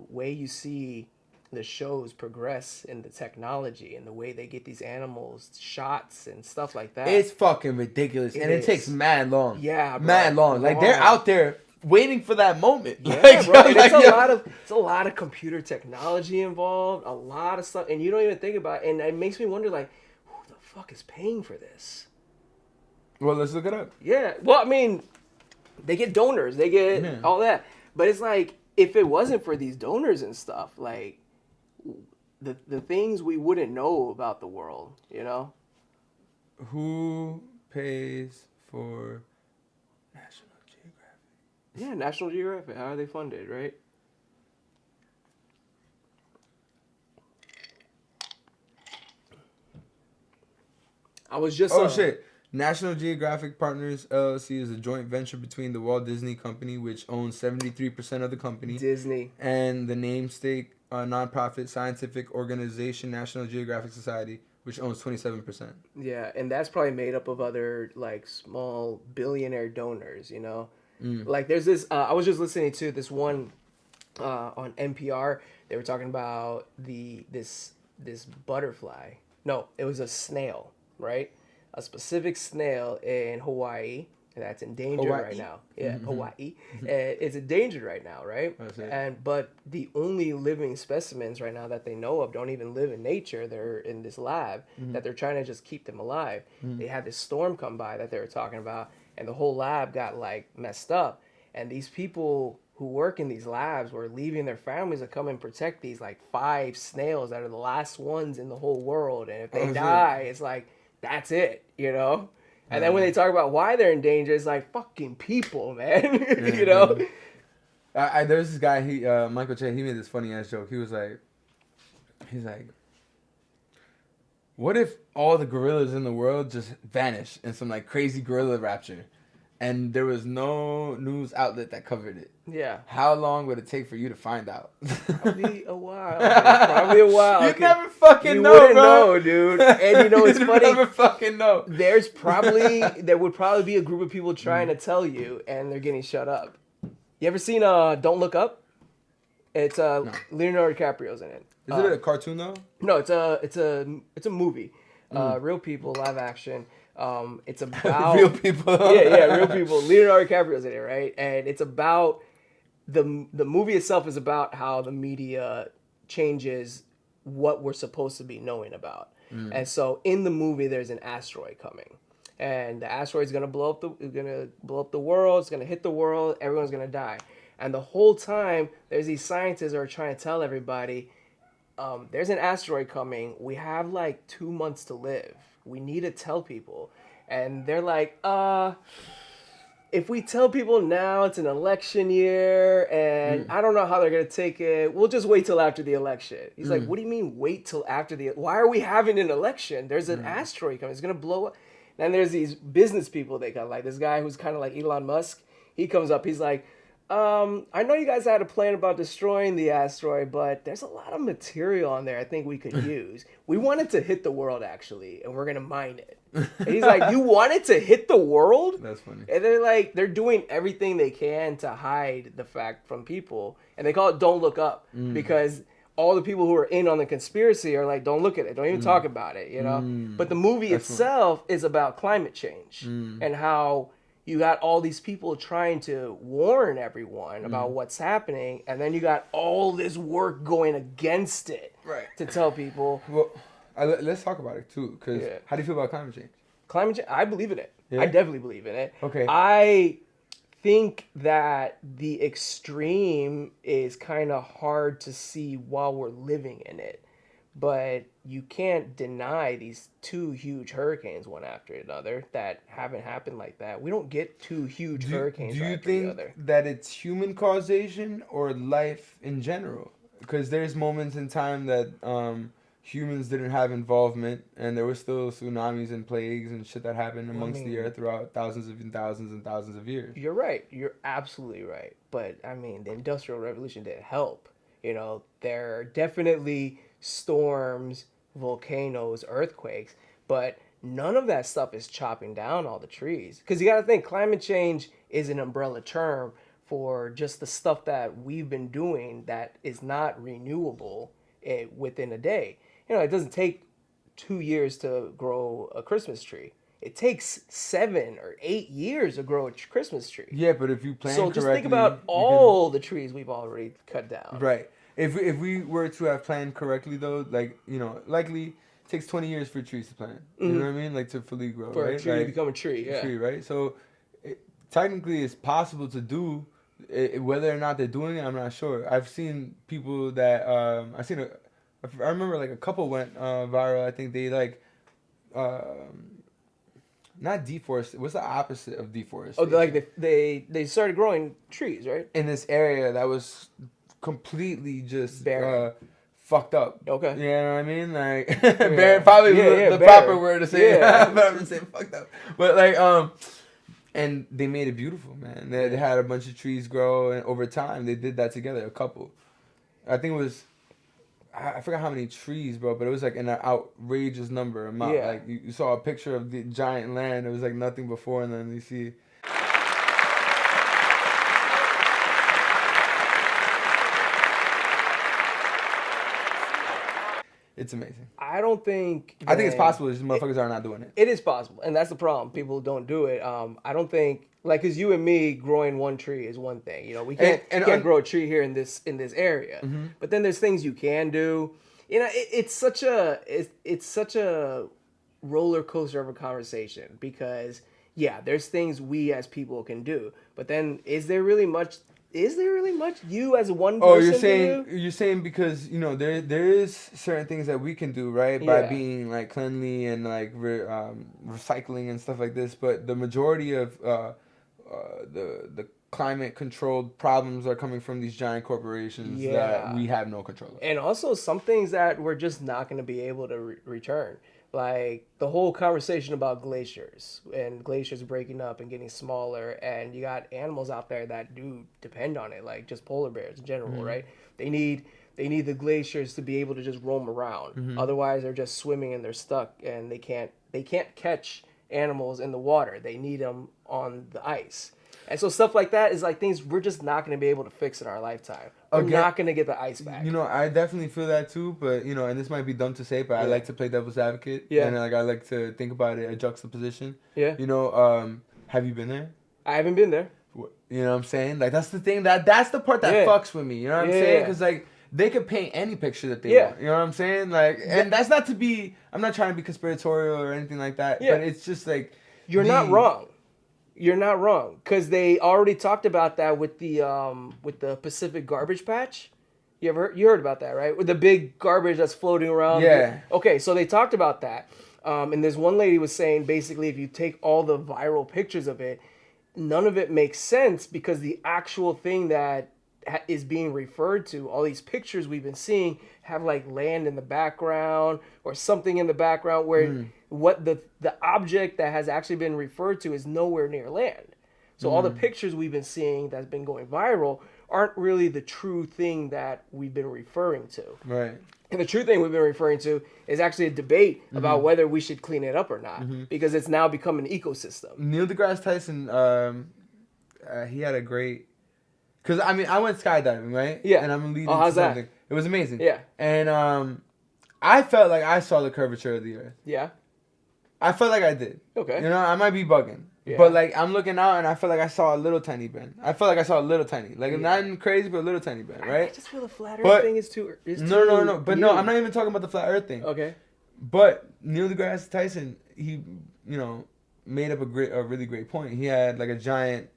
way you see the shows progress in the technology and the way they get these animals shots and stuff like that. It's fucking ridiculous. And it takes mad long. Yeah, bro. Mad long. Like they're out there waiting for that moment. Yeah, like, bro. And like, it's a lot of computer technology involved, a lot of stuff, and you don't even think about it. And it makes me wonder, like, who the fuck is paying for this? Well, let's look it up. Yeah. Well, I mean, they get donors, they get all that, but it's like if it wasn't for these donors and stuff, like the things we wouldn't know about the world, you know? Who pays for National Geographic? Yeah, National Geographic. How are they funded, right? I was just shit. National Geographic Partners LLC is a joint venture between the Walt Disney Company, which owns 73% of the company, Disney, and the namesake nonprofit scientific organization National Geographic Society, which owns 27%. Yeah, and that's probably made up of other like small billionaire donors, you know? Like there's this I was just listening to this one on NPR. They were talking about this butterfly. No, it was a snail, right? A specific snail in Hawaii that's endangered right now. Yeah, Hawaii. It's endangered right now, right? But the only living specimens right now that they know of don't even live in nature. They're in this lab that they're trying to just keep them alive. They had this storm come by that they were talking about, and the whole lab got like messed up. And these people who work in these labs were leaving their families to come and protect these like 5 snails that are the last ones in the whole world. And if they die, it's like, that's it, you know? And then when they talk about why they're in danger, it's like, fucking people, man. You know? There's this guy, Michael Che, he made this funny ass joke. He's like, what if all the gorillas in the world just vanished in some like crazy gorilla rapture, and there was no news outlet that covered it? Yeah. How long would it take for you to find out? Probably a while. Probably a while. You never fucking know, wouldn't bro. know, dude. And you know what's funny? You never fucking know. There would probably be a group of people trying to tell you, and they're getting shut up. You ever seen Don't Look Up? It's No. Leonardo DiCaprio's in it. Is it a cartoon though? No, it's a movie. Real people, live action. It's about Real people. yeah, real people. Leonardo DiCaprio's in it, right? And it's about the movie itself is about how the media changes what we're supposed to be knowing about. And so in the movie, there's an asteroid coming, and the asteroid's gonna blow up the world. It's gonna hit the world. Everyone's gonna die. And the whole time, there's these scientists who are trying to tell everybody, there's an asteroid coming. We have like 2 months to live. We need to tell people. And they're like, if we tell people now, it's an election year, and I don't know how they're going to take it. We'll just wait till after the election. He's like, what do you mean wait till after why are we having an election? There's an asteroid coming. It's going to blow up. And there's these business people they got, like this guy who's kind of like Elon Musk. He comes up, he's like, I know you guys had a plan about destroying the asteroid, but there's a lot of material on there I think we could use. We want it to hit the world, actually, and we're going to mine it. And he's like, you want it to hit the world? That's funny. And they're doing everything they can to hide the fact from people. And they call it Don't Look Up because all the people who are in on the conspiracy are like, don't look at it. Don't even talk about it, you know? But the movie itself is about climate change and how you got all these people trying to warn everyone about what's happening, and then you got all this work going against it to tell people. Well, let's talk about it too, because how do you feel about climate change? Climate change, I believe in it. Yeah? I definitely believe in it. Okay. I think that the extreme is kind of hard to see while we're living in it. But you can't deny these 2 huge hurricanes one after another that haven't happened like that. We don't get 2 huge hurricanes right after the other. Do you think that it's human causation or life in general? Because there's moments in time that humans didn't have involvement, and there were still tsunamis and plagues and shit that happened amongst the earth throughout thousands and thousands of years. You're right. You're absolutely right. But, I mean, the Industrial Revolution didn't help. You know, there are definitely storms, volcanoes, earthquakes, but none of that stuff is chopping down all the trees. Because you got to think, climate change is an umbrella term for just the stuff that we've been doing that is not renewable within a day. You know, it doesn't take 2 years to grow a Christmas tree. It takes 7 or 8 years to grow a Christmas tree. Yeah, but if you plant correctly... So just think about all the trees we've already cut down. Right. If we were to have planned correctly, though, like, you know, likely it takes 20 years for trees to plant. You know what I mean? Like, to fully grow, for right? a tree like, to become a tree, yeah. Tree, right? So, technically, it's possible to do. Whether or not they're doing it, I'm not sure. I've seen people that... I remember, like, a couple went viral. I think they, like... not deforestation. What's the opposite of deforestation? Oh, like they started growing trees, right? In this area that was completely just barren. Fucked up. Okay. You know what I mean? Like barren probably the proper word to say. Yeah. But I'm saying fucked up. But like and they made it beautiful, man. They had a bunch of trees grow, and over time they did that together. A couple. I think it was. I forgot how many trees, bro, but it was like an outrageous amount. Yeah. Like you saw a picture of the giant land. It was like nothing before, and then you see. It's amazing. I don't think... I think it's possible. Just motherfuckers are not doing it. It is possible, and that's the problem. People don't do it. I don't think... Like, because you and me growing one tree is one thing. You know, we can't grow a tree here in this area. Mm-hmm. But then there's things you can do. You know, it's such a roller coaster of a conversation because, yeah, there's things we as people can do. But then is there really much is there really much you as one person? Oh, can do? you're saying because there is certain things that we can do, right, by Yeah. being like cleanly and like recycling and stuff like this, but the majority of the climate controlled problems are coming from these giant corporations that Yeah. we have no control of. And also some things that we're just not going to be able to return. Like the whole conversation about glaciers and glaciers breaking up and getting smaller, and you got animals out there that do depend on it, like just polar bears in general, right? They need the glaciers to be able to just roam around. Otherwise, they're just swimming and they're stuck, and they can't catch animals in the water. They need them on the ice. And so stuff like that is like things we're just not going to be able to fix in our lifetime. We're not going to get the ice back. I definitely feel that too, but and this might be dumb to say, but I like to play devil's advocate. Yeah. And like I like to think about it, a juxtaposition. Yeah. Have you been there? I haven't been there. You know what I'm saying? Like that's the thing that's the part that fucks with me. You know what I'm saying? Because like they could paint any picture that they want. You know what I'm saying? Like, and that's not to be. I'm not trying to be conspiratorial or anything like that. Yeah. But it's just like You're not wrong. You're not wrong, because they already talked about that with the Pacific garbage patch. You heard about that, right? With the big garbage that's floating around. Yeah. Okay, so they talked about that, and this one lady was saying basically if you take all the viral pictures of it, none of it makes sense because the actual thing that is being referred to, all these pictures we've been seeing have like land in the background or something in the background where what the object that has actually been referred to is nowhere near land. So all the pictures we've been seeing that's been going viral aren't really the true thing that we've been referring to. right. And the true thing we've been referring to is actually a debate about whether we should clean it up or not, because it's now become an ecosystem. Neil deGrasse Tyson, he had a great. Because I went skydiving, right? Yeah. And I'm leading how's to that? something. It was amazing. Yeah. And I felt like I saw the curvature of the Earth. Yeah. I felt like I did. Okay. I might be bugging. Yeah. But like I'm looking out and I feel like I saw a little tiny bend. I felt like I saw a little tiny, like not crazy, but a little tiny bend, I right? just feel the flat Earth But- thing is too. No. But no, I'm not even talking about the flat Earth thing. Okay. But Neil deGrasse Tyson, he made up a really great point. He had like a giant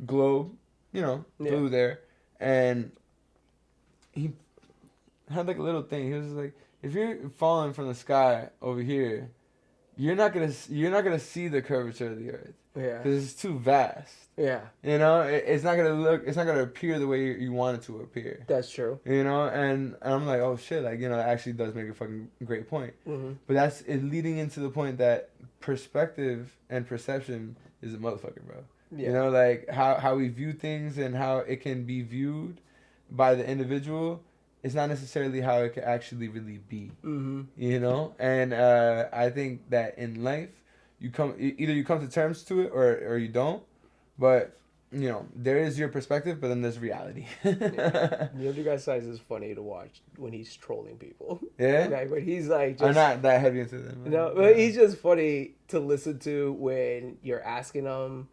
globe, blue there, and he had like a little thing. He was like, if you're falling from the sky over here, you're not gonna see the curvature of the Earth Yeah. because it's too vast. Yeah. It's not gonna appear the way you want it to appear. That's true. And I'm like, oh shit, like it actually does make a fucking great point. Mm-hmm. But that's it leading into the point that perspective and perception is a motherfucker, bro. Yeah. Like how we view things and how it can be viewed by the individual is not necessarily how it can actually really be. Mm-hmm. And I think that in life you come to terms to it or you don't. But there is your perspective, but then there's reality. Neil deGrasse Tyson is funny to watch when he's trolling people. Yeah? Like when he's like just, I'm not that heavy into them. No, but he's just funny to listen to when you're asking him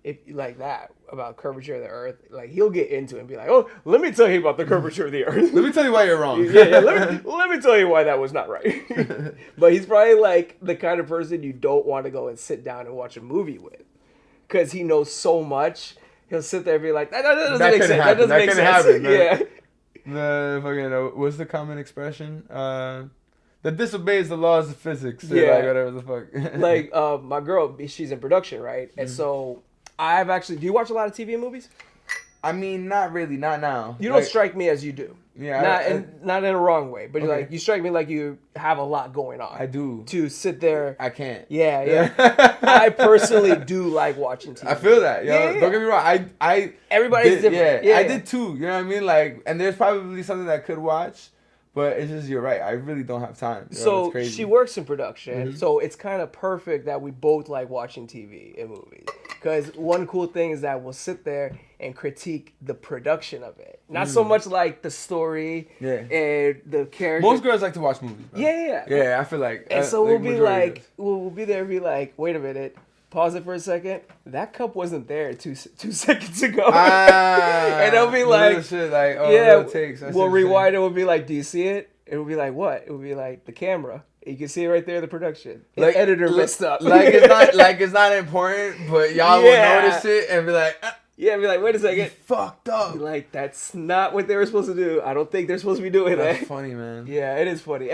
if like that about curvature of the Earth. Like he'll get into it and be like, "Oh, let me tell you about the curvature of the Earth." Let me tell you why you're wrong. yeah. Let me tell you why that was not right. But he's probably like the kind of person you don't want to go and sit down and watch a movie with, because he knows so much. He'll sit there and be like, "That doesn't make sense. That doesn't make sense." Yeah. The fucking what's the common expression? That disobeys the laws of physics. Or Yeah. like whatever the fuck. Like my girl, she's in production, right? And so I've actually. Do you watch a lot of TV and movies? I mean, not really, not now. You don't strike me as you do. Yeah, Not in a wrong way, but Okay. like you strike me like you have a lot going on. I do. To sit there. I can't. Yeah. I personally do like watching TV. I feel that. Yeah. Don't get me wrong. I Everybody's did, different. Yeah, I did too. You know what I mean? Like, and there's probably something that I could watch, but it's just you're right. I really don't have time. It's So crazy. she works in production, so it's kind of perfect that we both like watching TV and movies. Because one cool thing is that we'll sit there and critique the production of it, not so much like the story and the character. Most girls like to watch movies. Bro. Yeah. Yeah, I feel like. And so we'll be majority like, we'll be there and be like, wait a minute, pause it for a second. That cup wasn't there two seconds ago. And they'll be like, shit, like yeah, takes. we'll rewind it. We'll be like, do you see it? It will be like, what? It will be like the camera. You can see it right there, the production. Like, Editor messed up. it's not important, but y'all will notice it and be like, yeah, be like, wait a you second. fucked up. Be like, that's not what they were supposed to do. I don't think they're supposed to be doing That's that. funny, man. Yeah, it is funny.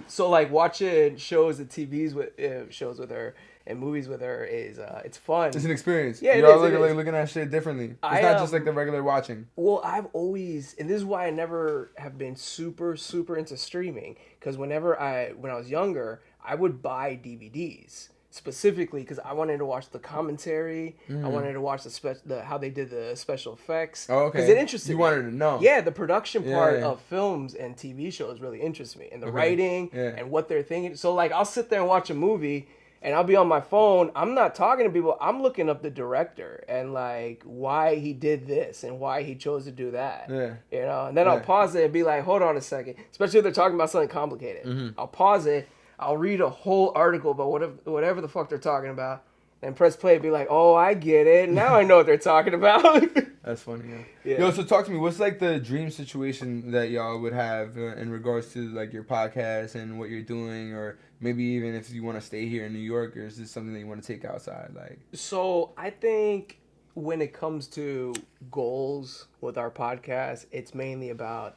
So like watching shows and TVs with shows with her and movies with her is it's fun. It's an experience. Yeah, You're is. looking at shit differently. It's not just like the regular watching. Well, I've always, and this is why I never have been super into streaming, because when I was younger, I would buy DVDs specifically because I wanted to watch the commentary. I wanted to watch the how they did the special effects. Oh, okay. Because it interested me. You wanted to know. Yeah, the production part Yeah. of films and TV shows really interests me, and the writing Yeah. and what they're thinking. So like, I'll sit there and watch a movie. And I'll be on my phone. I'm not talking to people. I'm looking up the director and like why he did this and why he chose to do that. Yeah. You know, and then I'll pause it and be like, hold on a second. Especially if they're talking about something complicated. I'll pause it. I'll read a whole article about whatever the fuck they're talking about. And press play and be like, oh, I get it. Now I know what they're talking about. That's funny, Yeah. Yo, so talk to me. What's like the dream situation that y'all would have in regards to like your podcast and what you're doing, or maybe even if you want to stay here in New York, or is this something that you want to take outside? Like, So I think when it comes to goals with our podcast, it's mainly about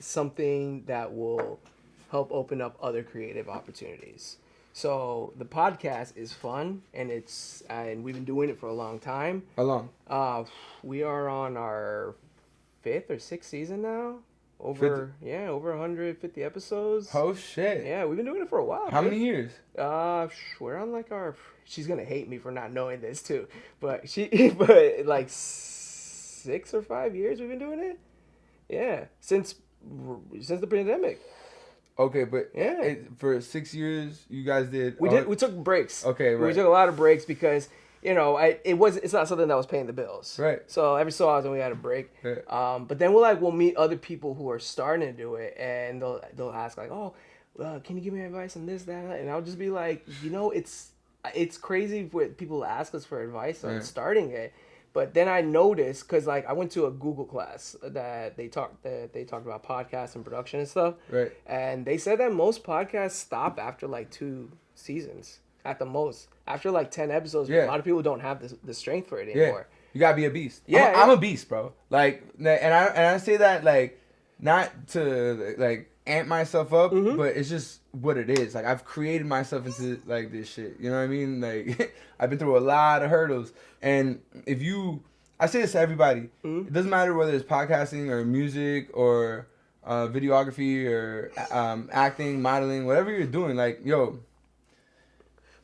something that will help open up other creative opportunities. So the podcast is fun, and we've been doing it for a long time. how long? We are on our 5th or 6th season now. Over 150 episodes. Oh shit. Yeah, we've been doing it for a while. How dude. many years? We're on like she's gonna hate me for not knowing this too, but but like 6 or 5 years we've been doing it. Yeah, since the pandemic. Okay, but Yeah. for 6 years you guys did. We took breaks. Okay, right. We took a lot of breaks because it's not something that was paying the bills. Right. So every so often we had a break. Right. But then we'll meet other people who are starting to do it, and they'll ask like, oh, can you give me advice on this, that, and I'll just be like, it's crazy when people ask us for advice on starting it. But then I noticed, because like I went to a Google class that they talked about podcasts and production and stuff. Right. And they said that most podcasts stop after like 2 seasons at the most. After like 10 episodes, Yeah. a lot of people don't have the strength for it anymore. You gotta be a beast. Yeah, I'm a beast, bro. Like, and I say that like not to like amp myself up, but it's just what it is. Like, I've created myself into like this shit. You know what I mean? Like, I've been through a lot of hurdles, and I say this to everybody. It doesn't matter whether it's podcasting or music or videography or acting, modeling, whatever you're doing. Like, yo.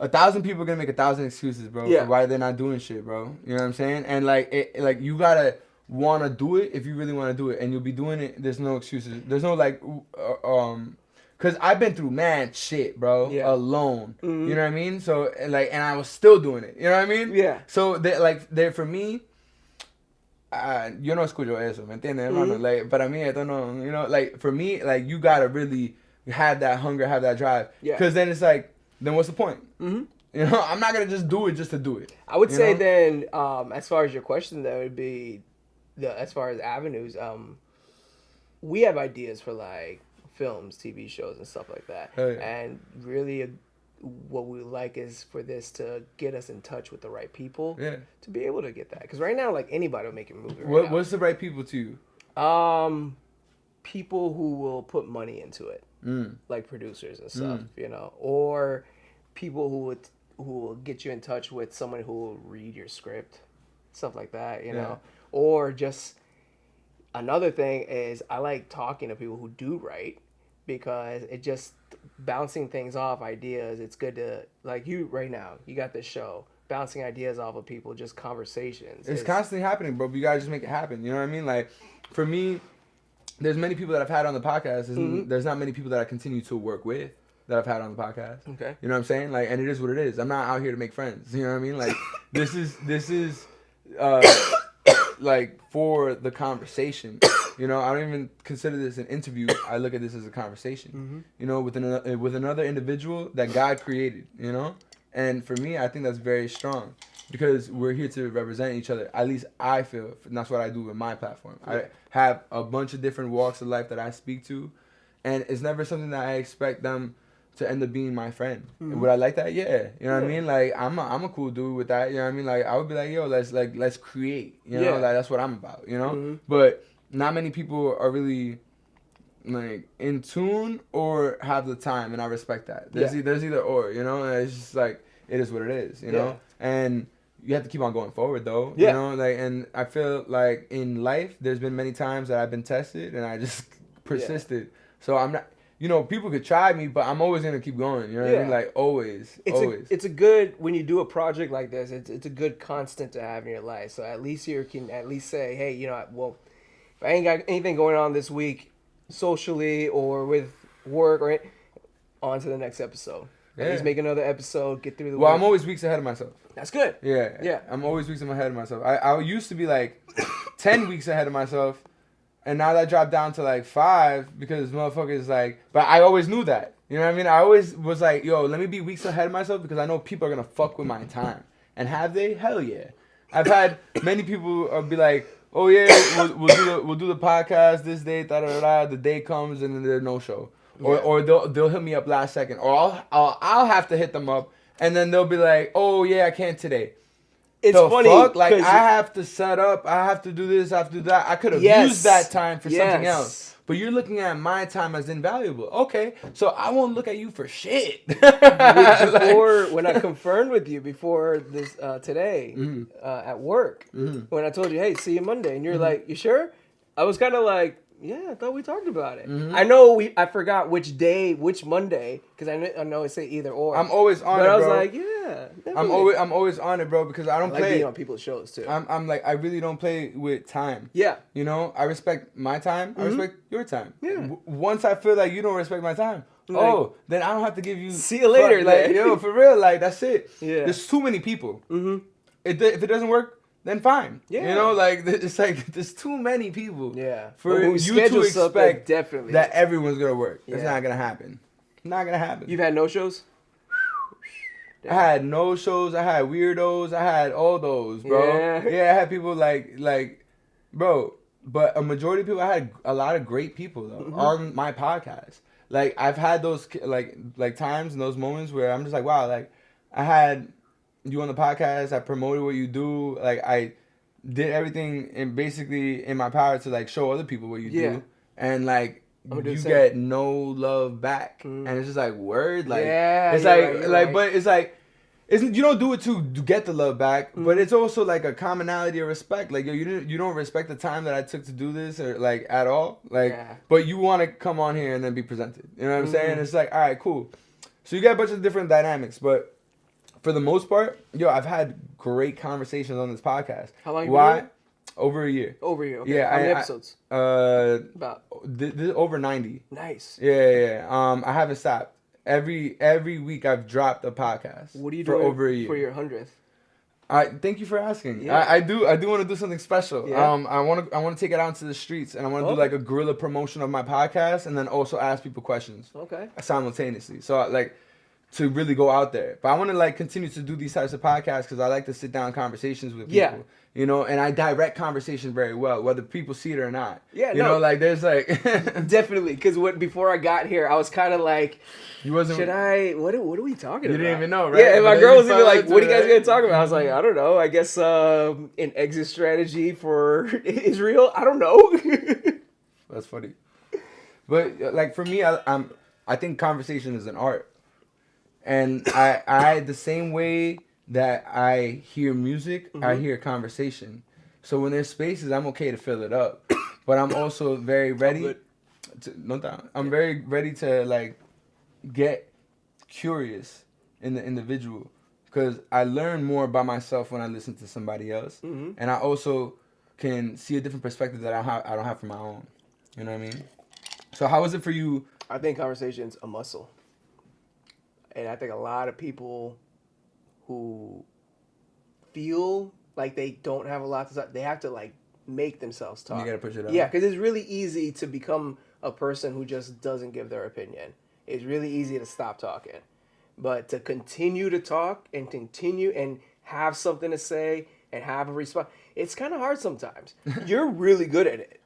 1,000 people are gonna make 1,000 excuses, bro, for why they're not doing shit, bro. You know what I'm saying? And like, you gotta want to do it if you really want to do it, and you'll be doing it. There's no excuses. There's no like, cause I've been through mad shit, bro, alone. You know what I mean? So like, and I was still doing it. You know what I mean? Yeah. So for me. Yo no escucho eso, ¿me entiendes, hermano? Like, para mí, esto no, you know, like, for me, like, you gotta really have that hunger, have that drive. Yeah. Cause then it's like, then what's the point? You know, I'm not gonna just do it just to do it. I would say then, as far as your question, that would be as far as avenues. We have ideas for like films, TV shows, and stuff like that. Oh, yeah. And really, what we like is for this to get us in touch with the right people. Yeah. To be able to get that, because right now, like anybody will make a movie. Right now. What's the right people to you? People who will put money into it, like producers and stuff, or people who will get you in touch with someone who will read your script, stuff like that, know, or just another thing is I like talking to people who do write, because it just bouncing things off ideas. It's good to, like, you right now, you got this show bouncing ideas off of people, just conversations. It's constantly happening, bro. But you gotta just make it happen. You know what I mean? Like, for me, there's many people that I've had on the podcast. There's not many people that I continue to work with that I've had on the podcast. Okay. You know what I'm saying? Like, and it is what it is. I'm not out here to make friends. You know what I mean? Like, this is like, for the conversation. You know, I don't even consider this an interview. I look at this as a conversation. You know, with another individual that God created. You know, and for me, I think that's very strong, because we're here to represent each other. At least I feel, and that's what I do with my platform. I have a bunch of different walks of life that I speak to, and it's never something that I expect them to end up being my friend. Would I like that? Yeah. You know what I mean? Like I'm a cool dude with that. You know what I mean? Like I would be like, yo, let's create. You know, like that's what I'm about. You know, but not many people are really like in tune or have the time, and I respect that. There's either or. You know, and it's just like it is what it is. You know, and you have to keep on going forward though. You know, like, and I feel like in life there's been many times that I've been tested and I just persisted. So I'm not. You know, people could try me, but I'm always gonna keep going. You know what I mean? Like always, always. It's a good, when you do a project like this, it's a good constant to have in your life. So at least you can at least say, hey, you know, well, if I ain't got anything going on this week, socially or with work, or on to the next episode. At least make another episode, get through the week. I'm always weeks ahead of myself. That's good. Yeah. I'm always weeks ahead of myself. I used to be like 10 weeks ahead of myself. And now that dropped down to like 5 because motherfuckers like, but I always knew that. You know what I mean? I always was like, yo, let me be weeks ahead of myself because I know people are going to fuck with my time. And have they? Hell yeah. I've had many people be like, oh yeah, we'll do the podcast this day, the day comes and then there's no show. Or they'll hit me up last second. Or I'll have to hit them up and then they'll be like, oh yeah, I can't today. It's funny. Fuck? Like, I have to set up. I have to do this. I have to do that. I could have used that time for something else. But you're looking at my time as invaluable. Okay, so I won't look at you for shit. When I confirmed with you before this today at work, when I told you, hey, see you Monday, and you're like, you sure? I was kind of like, yeah, I thought we talked about it. I know I forgot which day, which Monday, because I know it say either or. I'm always on it, bro. But I was bro. like, yeah. Definitely. I'm always on it, bro, because I don't play being on people's shows too. I'm like, I really don't play with time. Yeah. You know, I respect my time. I respect your time. Yeah. Once I feel like you don't respect my time, then I don't have to give you. See you later. Like, yo, for real, like that's it. Yeah. There's too many people. If it doesn't work, then fine. Yeah. You know, like it's like there's too many people. Yeah. For you to expect definitely that everyone's gonna work. It's not gonna happen. Not gonna happen. You've had no shows? I had no shows. I had weirdos. I had all those, bro. Yeah, I had people like, bro. But a majority of people, I had a lot of great people though on my podcast. Like I've had those like times and those moments where I'm just like, wow, like I had you on the podcast. I promoted what you do. Like I did everything basically in my power to like show other people what you do, and like. You get no love back, and it's just like word, like it's like, but it's like, you don't do it to get the love back, but it's also like a commonality of respect. Like yo, you don't respect the time that I took to do this or like at all, like, but you want to come on here and then be presented. You know what I'm saying? It's like, all right, cool. So you get a bunch of different dynamics, but for the most part, yo, I've had great conversations on this podcast. How long? Why? Over a year. Okay. Yeah. How many episodes? About over 90. Nice. Yeah. I haven't stopped. Every week I've dropped a podcast. What are you doing for over a year for your 100th? Thank you for asking. Yeah. I do want to do something special. Yeah. I want to take it out into the streets and I want to do like a guerrilla promotion of my podcast and then also ask people questions. Okay. Simultaneously. So like to really go out there. But I want to like continue to do these types of podcasts because I like to sit down conversations with people. Yeah. You know, and I direct conversation very well, whether people see it or not. Yeah, you know, like there's like definitely because before I got here, I was kind of like, you wasn't. Should I? What are we talking about? You didn't even know, right? Yeah, and my girl was even like, "What are you guys gonna talk about?" I was like, "I don't know. I guess an exit strategy for Israel. I don't know." That's funny, but like for me, I think conversation is an art, and I the same way that I hear music, I hear conversation. So when there's spaces, I'm okay to fill it up, but I'm also very ready. I'm very ready to like get curious in the individual because I learn more about myself when I listen to somebody else, and I also can see a different perspective that I don't have for my own. You know what I mean? So how is it for you? I think conversation's a muscle, and I think a lot of people who feel like they don't have a lot to say, they have to like make themselves talk. You gotta push it up. Yeah, because it's really easy to become a person who just doesn't give their opinion. It's really easy to stop talking. But to continue to talk and continue and have something to say and have a response, it's kind of hard sometimes. You're really good at it.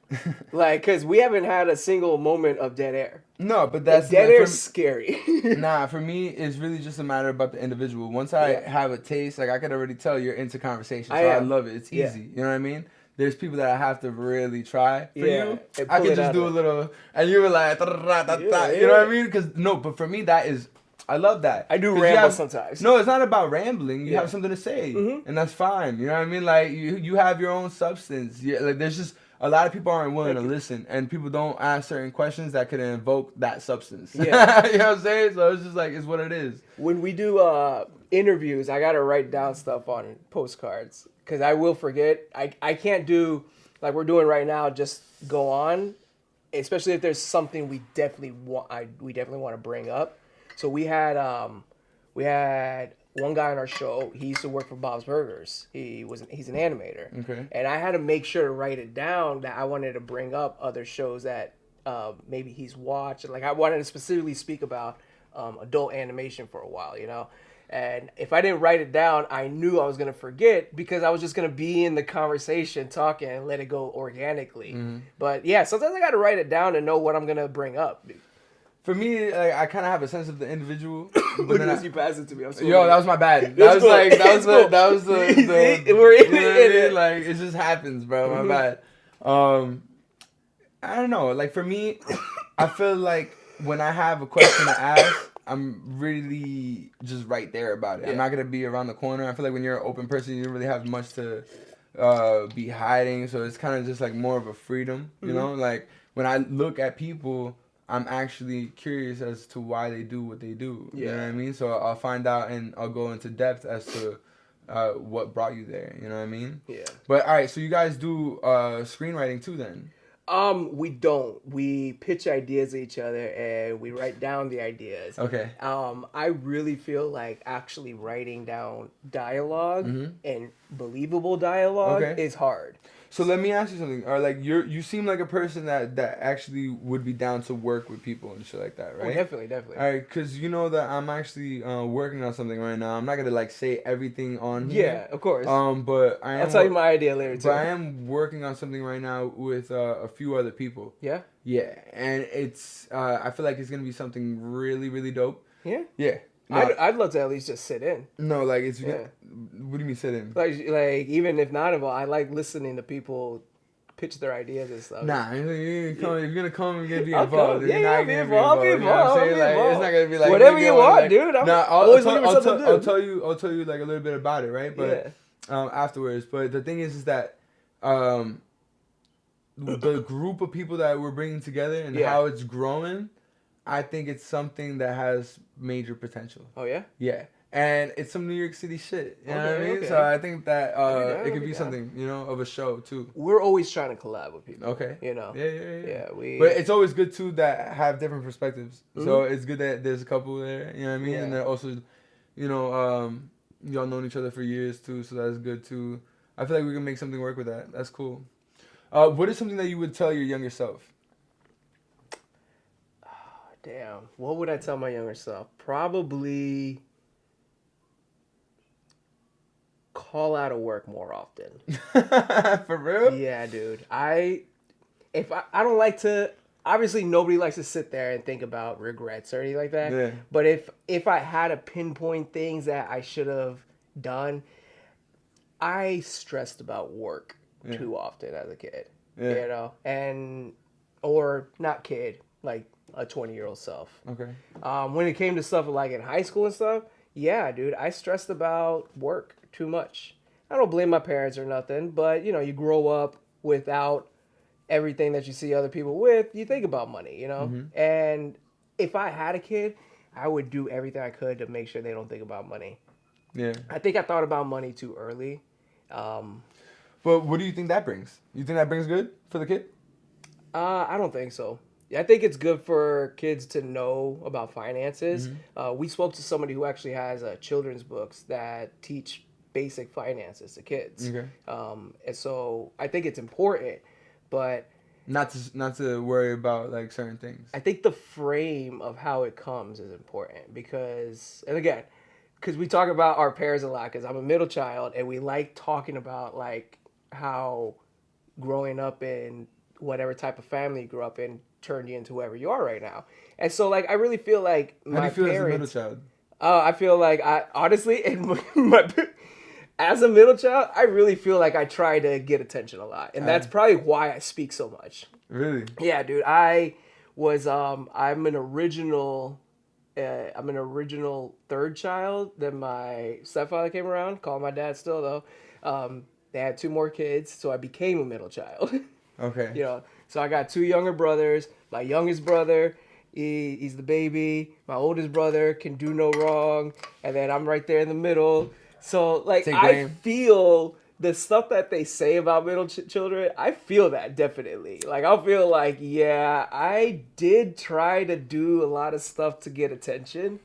Like, because we haven't had a single moment of dead air. No, but that's Dead air is scary. Nah, for me, it's really just a matter about the individual. Once I Yeah. have a taste, like I could already tell you're into conversation, so I I am. love it. It's Yeah. easy. You know what I mean? There's people that I have to really try. For Yeah, you, and I pull could it just out do a of- little, and you were like, you know what I yeah. mean? Because no, but for me, that is, I love that. I do 'Cause you ramble have- sometimes. No, it's not about rambling. You Yeah. have something to say, Mhm. and that's fine. You know what I mean? Like you have your own substance. Yeah, like there's just a lot of people aren't willing Thank to you. listen, and people don't ask certain questions that could invoke that substance. Yeah. You know what I'm saying? So it's just like it's what it is. When we do interviews, I gotta write down stuff on postcards because I will forget. I can't do like we're doing right now. Just go on, especially if there's something we definitely want. We definitely want to bring up. So we had one guy on our show. He used to work for Bob's Burgers. He's an animator. Okay. And I had to make sure to write it down that I wanted to bring up other shows that maybe he's watched. Like I wanted to specifically speak about adult animation for a while, you know. And if I didn't write it down, I knew I was gonna forget because I was just gonna be in the conversation talking and let it go organically. But yeah, sometimes I got to write it down and know what I'm gonna bring up. For me, like, I kind of have a sense of the individual. But Look then at this, you pass it to me. I'm so yo, that was my bad. It's cool. It's cool. That was the We're in you know what I it. mean? Like it just happens, bro. My bad. I don't know. Like for me, I feel like when I have a question to ask, I'm really just right there about it. Yeah. I'm not gonna be around the corner. I feel like when you're an open person, you don't really have much to be hiding. So it's kind of just like more of a freedom, you know. Like when I look at people, I'm actually curious as to why they do what they do. You know what I mean? So I'll find out and I'll go into depth as to what brought you there. You know what I mean? Yeah. But all right, so you guys do screenwriting too, then? We don't. We pitch ideas at each other and we write down the ideas. Okay. I really feel like actually writing down dialogue and believable dialogue Okay. is hard. So let me ask you something. Or like you seem like a person that actually would be down to work with people and shit like that, right? Oh, definitely. All right, because you know that I'm actually working on something right now. I'm not gonna like say everything on here. Yeah, of course. But I am. I'll tell you my idea later too. But I am working on something right now with a few other people. Yeah. Yeah, and it's I feel like it's gonna be something really really dope. Yeah. Yeah. No, I'd love to at least just sit in. no, like it's. Yeah. What do you mean sit in? Like even if not involved, I like listening to people pitch their ideas and stuff. Nah, you're gonna come and get be I'll involved. come. You're Yeah, not I'll be gonna involved, you know what I'm I'll saying? be Like, involved. it's not gonna be like Whatever maybe you I wanna, want, like, dude. I'm nah, always looking for something to do. I'll tell you like a little bit about it, right? But afterwards. But the thing is that the group of people that we're bringing together and how it's growing, I think it's something that has major potential. Oh yeah. Yeah. And it's some New York City shit. You know what I Okay, mean? okay. So I think that down, it could I'll be be something, you know, of a show too. We're always trying to collab with people. Okay. You know. Yeah. We. But it's always good too that have different perspectives. So it's good that there's a couple there, you know what I mean? Yeah. And then also, you know, y'all known each other for years too, so that's good too. I feel like we can make something work with that. That's cool. What is something that you would tell your younger self? Damn. What would I tell my younger self? Probably call out of work more often. For real? Yeah, dude. I don't like to. Obviously, nobody likes to sit there and think about regrets or anything like that. Yeah. But if I had to pinpoint things that I should have done, I stressed about work too often as a kid. Yeah. You know, or not kid, like a 20-year-old self. Okay. When it came to stuff like in high school and stuff, yeah, dude, I stressed about work too much. I don't blame my parents or nothing, but you know, you grow up without everything that you see other people with, you think about money, you know? And if I had a kid, I would do everything I could to make sure they don't think about money. Yeah. I think I thought about money too early. But what do you think that brings? You think that brings good for the kid? I don't think so. I think it's good for kids to know about finances. We spoke to somebody who actually has children's books that teach basic finances to kids. Okay. And so I think it's important, but Not to worry about like certain things. I think the frame of how it comes is important because, and again, because we talk about our parents a lot because I'm a middle child and we like talking about like how growing up in whatever type of family you grew up in turned you into whoever you are right now. And so like I really feel like How do you feel parents, as a middle child? I feel like I honestly, as a middle child, I really feel like I try to get attention a lot, and that's probably why I speak so much. Really? Yeah, dude. I'm an original third child. Then my stepfather came around, called my dad still though. They had 2 more kids, so I became a middle child. Okay. You know, so I got 2 younger brothers. My youngest brother, he's the baby. My oldest brother can do no wrong, and then I'm right there in the middle. So like I feel the stuff that they say about middle children. I feel that definitely. Like I'll feel like, yeah, I did try to do a lot of stuff to get attention.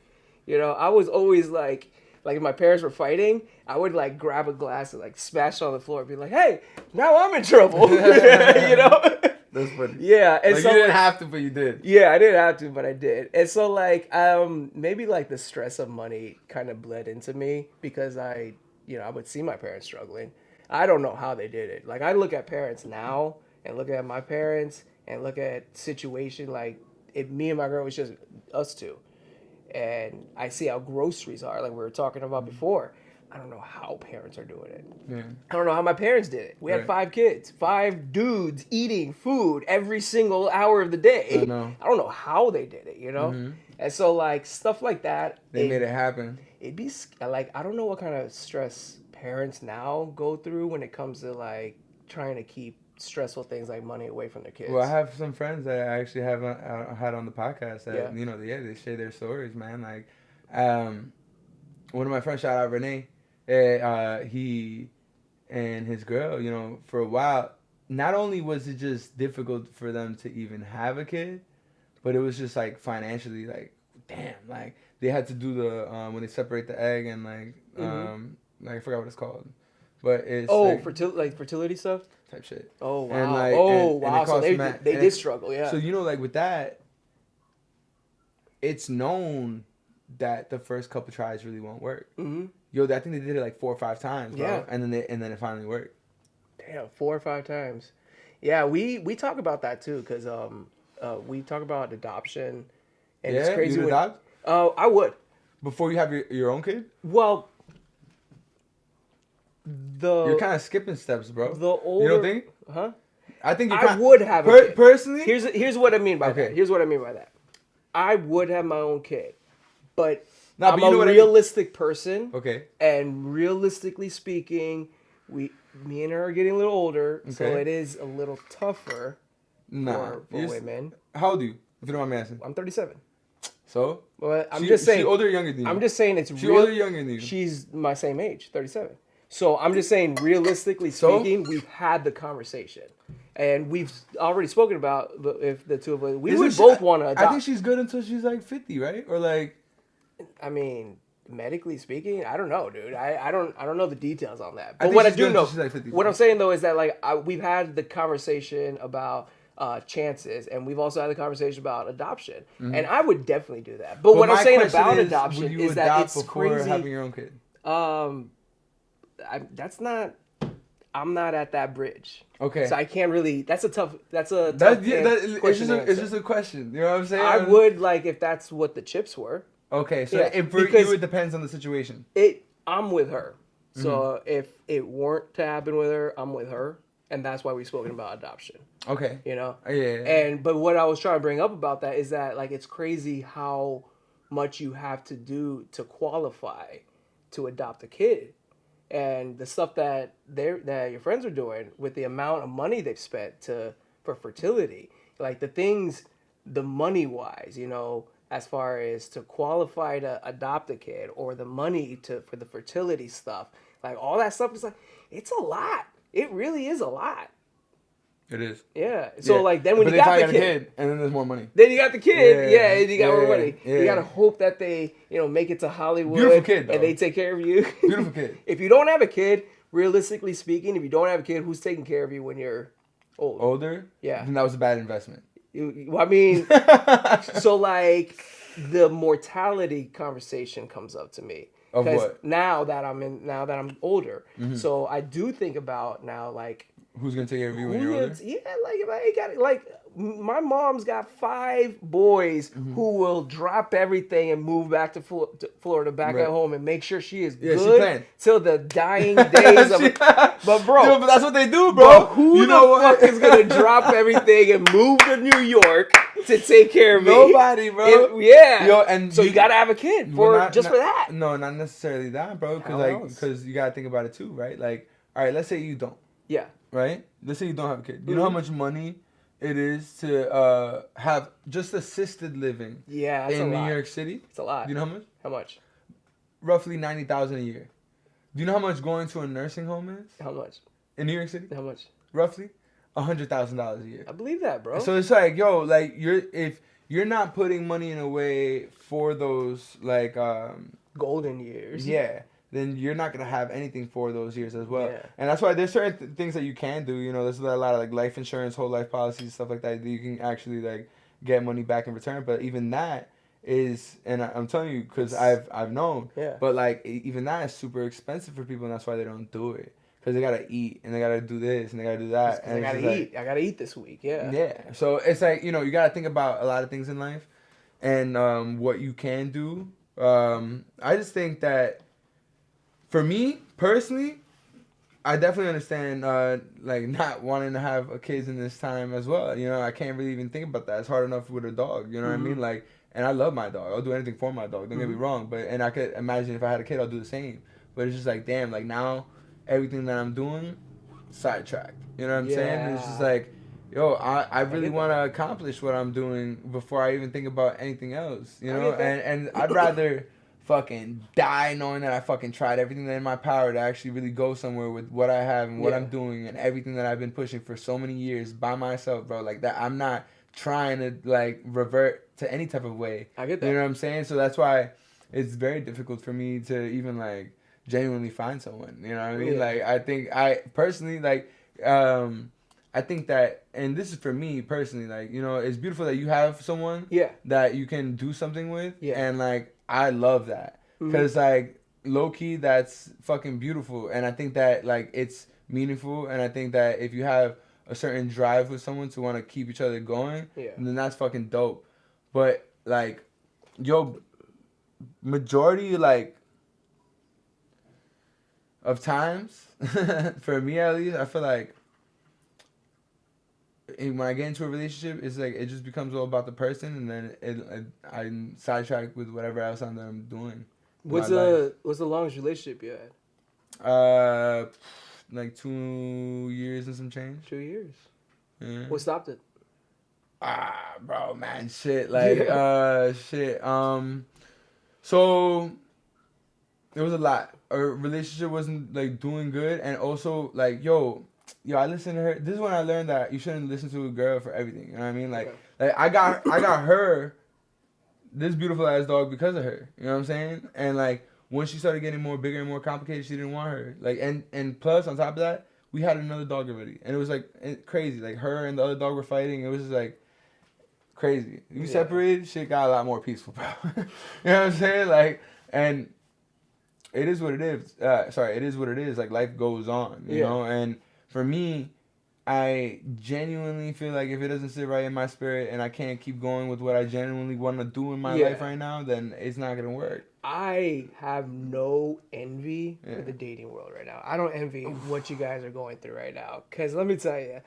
You know, I was always like if my parents were fighting, I would like grab a glass and like smash it on the floor and be like, hey, now I'm in trouble. You know? That's funny. Yeah. And like so you didn't have to, but you did. yeah, I didn't have to, but I did. And so like maybe like the stress of money kind of bled into me because I would see my parents struggling. I don't know how they did it. Like I look at parents now and look at my parents and look at situation like me and my girl was just us two. And I see how groceries are, like we were talking about before. I don't know how parents are doing it. Yeah. I don't know how my parents did it. We had 5 kids, 5 dudes eating food every single hour of the day. I know. I don't know how they did it, you know? Mm-hmm. And so, like, stuff like that. They made it happen. It'd be, like, I don't know what kind of stress parents now go through when it comes to, like, trying to keep stressful things like money away from their kids. Well, I have some friends that I actually have had on the podcast that, Yeah. they share their stories, man. Like, one of my friends, shout out Renee, he and his girl, for a while, not only was it just difficult for them to even have a kid, but it was just like financially, like, damn, like they had to do the when they separate the egg and like I forgot what it's called, but it's fertility stuff type shit. Oh wow! And like, wow! So they did struggle, yeah. So like with that, it's known that the first couple tries really won't work. Mm-hmm. Yo, I think they did it like 4 or 5 times, bro. Yeah. And then it finally worked. Damn, 4 or 5 times. Yeah, we talk about that too, because we talk about adoption, and it's crazy. You would adopt? I would. Before you have your own kid? Well, you're kind of skipping steps, bro. The older, you don't think? Huh? I think I would have a kid. Personally. Here's what I mean by that. Here's what I mean by that. I would have my own kid, but I'm a realistic person. Okay. And realistically speaking, me and her are getting a little older, so it is a little tougher for women. How old are you? If you don't mind me asking. I'm 37. So? Well, I'm just saying. She's older or younger than you? I'm just saying it's older or younger than you? She's my same age, 37. So I'm just saying, realistically speaking, we've had the conversation. And we've already spoken about if the two of us, we would both want to adopt. I think she's good until she's like 50, right? Or like... I mean, medically speaking, I don't know, dude. I don't know the details on that. But what I do know, like 50, what I'm saying though is that like we've had the conversation about chances, and we've also had the conversation about adoption, and I would definitely do that. But what I'm saying about adoption is that it's crazy. Having your own kid. I'm not at that bridge. Okay. So I can't really. That's a tough question. It's just a question. You know what I'm saying? I would like if that's what the chips were. Okay, so it depends on the situation. I'm with her. So if it weren't to happen with her, I'm with her, and that's why we've spoken about adoption. Okay. You know. Yeah. But what I was trying to bring up about that is that like it's crazy how much you have to do to qualify to adopt a kid. And the stuff that your friends are doing with the amount of money they've spent for fertility, like the money wise, as far as to qualify to adopt a kid or the money for the fertility stuff, like all that stuff is like, it's a lot. It really is a lot. It is. Yeah. So like then when you got the kid, and then there's more money. Then you got the kid, and you got more money. Yeah. You gotta hope that they, make it to Hollywood. Beautiful kid, though. And they take care of you. Beautiful kid. If you don't have a kid, realistically speaking, if you don't have a kid, who's taking care of you when you're old? Older? Yeah. Then that was a bad investment. I mean, so like the mortality conversation comes up to me. Of what? Now that I'm older, so I do think about now like. Who's gonna take care of you when you're older? Yeah, like if I ain't got it, like my mom's got 5 boys Mm-hmm. who will drop everything and move back to Florida, back Right. at home, and make sure she is Yeah, she good planned. till the dying days of. But bro, Yo, but that's what they do, bro. who you the know what? fuck is gonna drop everything and move to New York to take care of me? Nobody, bro. Yeah. Yo, and so you gotta have a kid for Well, for that. No, not necessarily that, bro. How else? Because you gotta think about it too, right? Like, all right, let's say you don't, Yeah. right? Let's say you don't have a kid. You know how much money it is to have just assisted living Yeah. That's in a New lot. York City? It's a lot. Do you know how much? How much? Roughly $90,000 a year. Do you know how much going to a nursing home is How much? in New York City? How much? Roughly $100,000 a year. I believe that, bro. So it's like, yo, like if you're not putting money in a way for those like Golden years. yeah, then you're not gonna have anything for those years as well. Yeah. And that's why there's certain things that you can do. You know, there's a lot of like life insurance, whole life policies, stuff like that you can actually like get money back in return. But even that is, and I'm telling you because I've known. Yeah. But like even that is super expensive for people, and that's why they don't do it. Because they gotta eat and they gotta do this and they gotta do that. I gotta eat. I gotta eat this week. Yeah. Yeah. So it's like, you know, you gotta think about a lot of things in life, and what you can do. I just think that for me personally, I definitely understand like not wanting to have a kids in this time as well. You know, I can't really even think about that. It's hard enough with a dog. You know what I mean? Like, and I love my dog. I'll do anything for my dog. Don't get me wrong. But and I could imagine if I had a kid, I'll do the same. But it's just like, damn, like now everything that I'm doing, sidetracked. You know what I'm saying? It's just like, yo, I really want to accomplish what I'm doing before I even think about anything else. You know, and I'd rather fucking die knowing that I fucking tried everything that in my power to actually really go somewhere with what I have and what I'm doing and everything that I've been pushing for so many years by myself, bro. Like that, I'm not trying to like revert to any type of way. I get that. You know what I'm saying? So that's why it's very difficult for me to even like genuinely find someone. You know what I mean? Yeah. Like I think I personally like I think that, and this is for me personally, like, you know, it's beautiful that you have someone that you can do something with. Yeah. And like I love that because like low key that's fucking beautiful, and I think that like it's meaningful, and I think that if you have a certain drive with someone to want to keep each other going, then that's fucking dope. But like, yo, majority like of times, for me at least, I feel like when I get into a relationship, it's like it just becomes all about the person, and then I'm sidetracked with whatever else I'm doing. What's the longest relationship you had? Like 2 years and some change. 2 years. Yeah. What stopped it? Bro, man, shit, like, shit. So it was a lot. Our relationship wasn't like doing good, and also like, yo, I listened to her. This is when I learned that you shouldn't listen to a girl for everything. You know what I mean? Like I got her this beautiful ass dog because of her. You know what I'm saying? And like when she started getting more bigger and more complicated, she didn't want her. Like and plus on top of that, we had another dog already, and it was like crazy. Like her and the other dog were fighting. It was just like crazy. We separated, shit got a lot more peaceful, bro. You know what I'm saying? Like, and it is what it is. It is what it is. Like life goes on, you know. And for me, I genuinely feel like if it doesn't sit right in my spirit and I can't keep going with what I genuinely want to do in my life right now, then it's not gonna work. I have no envy for the dating world right now. I don't envy what you guys are going through right now. Because let me tell you,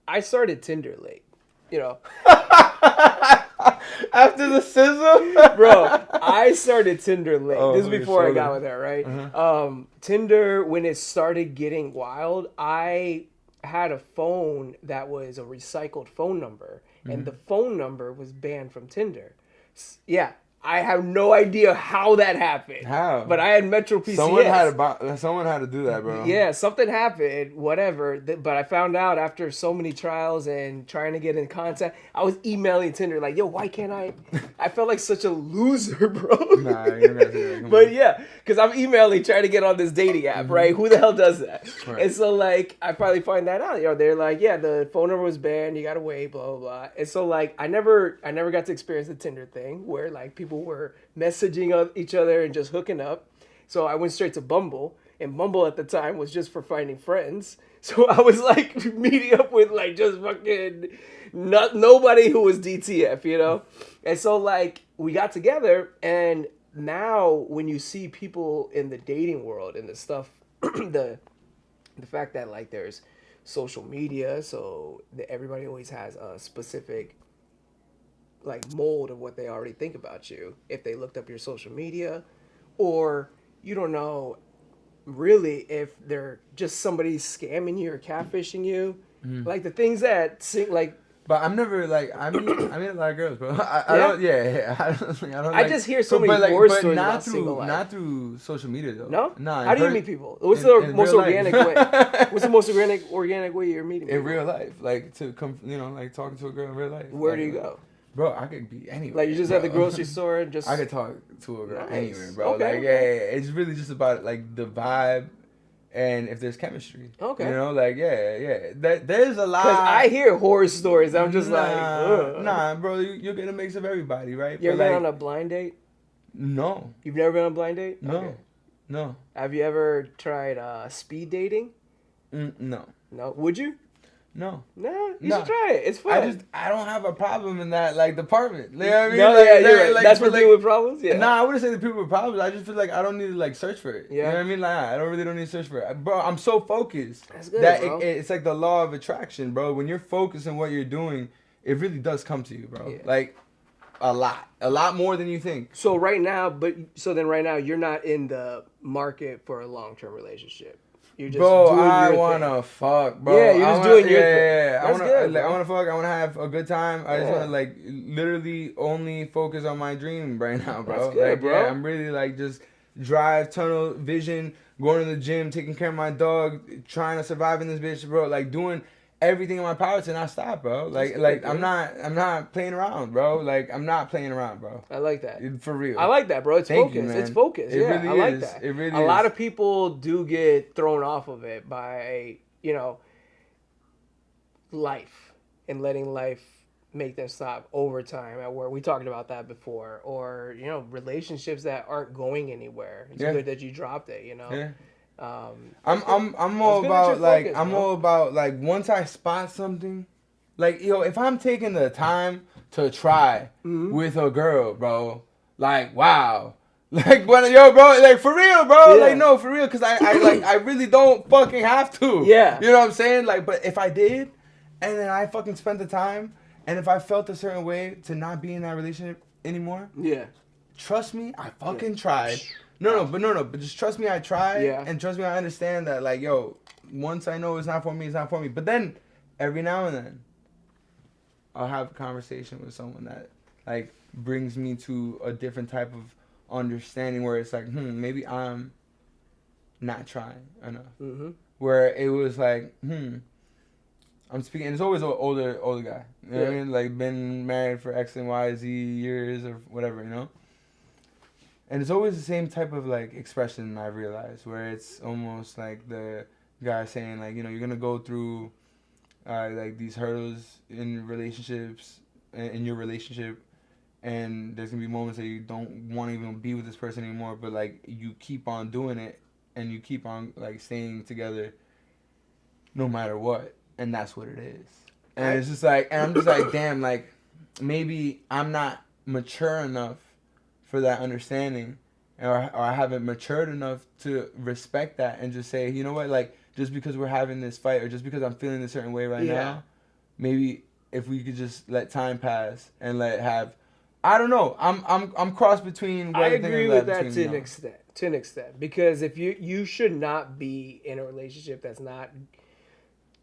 I started Tinder late. You know. After the sizzle? Bro, I started Tinder late. Oh, this is before I got shoulder. with her, right? Tinder, when it started getting wild, I had a phone that was a recycled phone number. And the phone number was banned from Tinder. Yeah. I have no idea how that happened. How? But I had Metro PCS. Someone had to do that, bro. Yeah, something happened, whatever. But I found out after so many trials and trying to get in contact, I was emailing Tinder like, yo, why can't I? I felt like such a loser, bro. Nah, you're not doing that. But yeah, because I'm emailing trying to get on this dating app, right? Who the hell does that? Right. And so like, I probably find that out. You know, they're like, yeah, the phone number was banned. You gotta wait, blah blah blah. And so like, I never got to experience the Tinder thing where like people were messaging each other and just hooking up. So I went straight to Bumble. and Bumble at the time was just for finding friends. So I was like meeting up with like just fucking nobody who was DTF, you know? And so like we got together, and now when you see people in the dating world and the stuff, the fact that like there's social media, so everybody always has a specific like mold of what they already think about you if they looked up your social media, or you don't know really if they're just somebody scamming you or catfishing you, like the things that seem like. But I'm never like I mean a lot of girls, bro. I don't I don't. I just hear so many horror stories not about through single life. Not through social media though. No. Nah. How do you meet people? What's the most organic way? What's the most organic way you're meeting people? In real life, like to come, like talking to a girl in real life. Where like, do you go? Bro, I could be anywhere. Like you just at the grocery store and just. I could talk to a girl Nice. anywhere, bro. Okay. Like yeah, it's really just about like the vibe. And if there's chemistry, Okay, there's a lot. Because I hear horror stories, I'm just like, ugh. Nah, bro, you'll get a mix of everybody, right? You ever been on a blind date? No. You've never been on a blind date? No. Okay. No. Have you ever tried speed dating? No. No. Would you? No. Nah, you should try it. It's fun. I don't have a problem in that like department. You know what I mean? No, like, yeah, you're right. like, That's for like, people with problems. Yeah. Nah, I wouldn't say the people with problems. I just feel like I don't need to like search for it. Yeah. You know what I mean? Like I don't need to search for it, bro. I'm so focused. That's good, that bro. it's like the law of attraction, bro. When you're focused on what you're doing, it really does come to you, bro. Yeah. Like a lot more than you think. So right now, right now, you're not in the market for a long-term relationship. You're just Bro, doing I your wanna thing. fuck, bro. Yeah, you're just doing your thing. Yeah. That's good, I bro. wanna fuck. I wanna have a good time. I just Yeah. wanna like literally only focus on my dream right now, bro. That's good, like, bro. Yeah, I'm really like just drive, tunnel vision, going to the gym, taking care of my dog, trying to survive in this bitch, bro. Like doing everything in my power to not stop, bro. Like good, bro. I'm not playing around, bro. Like I'm not playing around, bro. I like that. For real. I like that, bro. It's Thank focus. you, man. It's focus. It Yeah, really I like is. that. It really A lot is. of people do get thrown off of it by, life and letting life make them stop over time at work. We talked about that before. Or, relationships that aren't going anywhere. It's Yeah. good that you dropped it, Yeah. Um, I'm all good that about you're like focused, I'm bro. all about like once I spot something, like if I'm taking the time to try Mm-hmm. with a girl, bro, like wow. Like when bro, like for real, bro, Yeah. like no, for real, cause I really don't fucking have to. Yeah. You know what I'm saying? Like, but if I did, and then I fucking spent the time, and if I felt a certain way to not be in that relationship anymore, yeah. trust me, I fucking tried. But just trust me, I tried. Yeah. And trust me, I understand that, like, yo, once I know it's not for me, it's not for me. But then, every now and then, I'll have a conversation with someone that, like, brings me to a different type of understanding where it's like, maybe I'm not trying enough. Mm-hmm. Where it was like, I'm speaking, and it's always an older guy. You know what I Yeah. mean? Like, been married for X and Y, Z years or whatever, you know? And it's always the same type of, like, expression I've realized, where it's almost like the guy saying, like, you're going to go through, like, these hurdles in relationships, in your relationship, and there's going to be moments that you don't want to even be with this person anymore, but, like, you keep on doing it, and you keep on, like, staying together no matter what. And that's what it is. And it's just like, and I'm just like, damn, like, maybe I'm not mature enough for that understanding, or I haven't matured enough to respect that and just say, you know what, like, just because we're having this fight or just because I'm feeling a certain way right now, maybe if we could just let time pass and let it have, I don't know, I'm crossed between. I agree with that to an extent, because if you should not be in a relationship that's not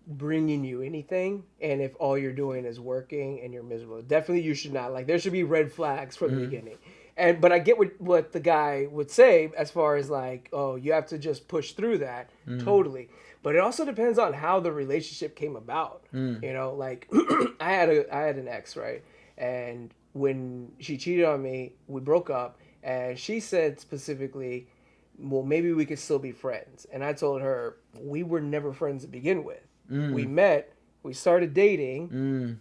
bringing you anything, and if all you're doing is working and you're miserable, definitely you should not, like, there should be red flags from the beginning. But I get what the guy would say as far as like, oh, you have to just push through that. Totally. But it also depends on how the relationship came about. Like I had an ex, right? And when she cheated on me, we broke up, and she said specifically, well, maybe we could still be friends. And I told her, we were never friends to begin with. We met, we started dating,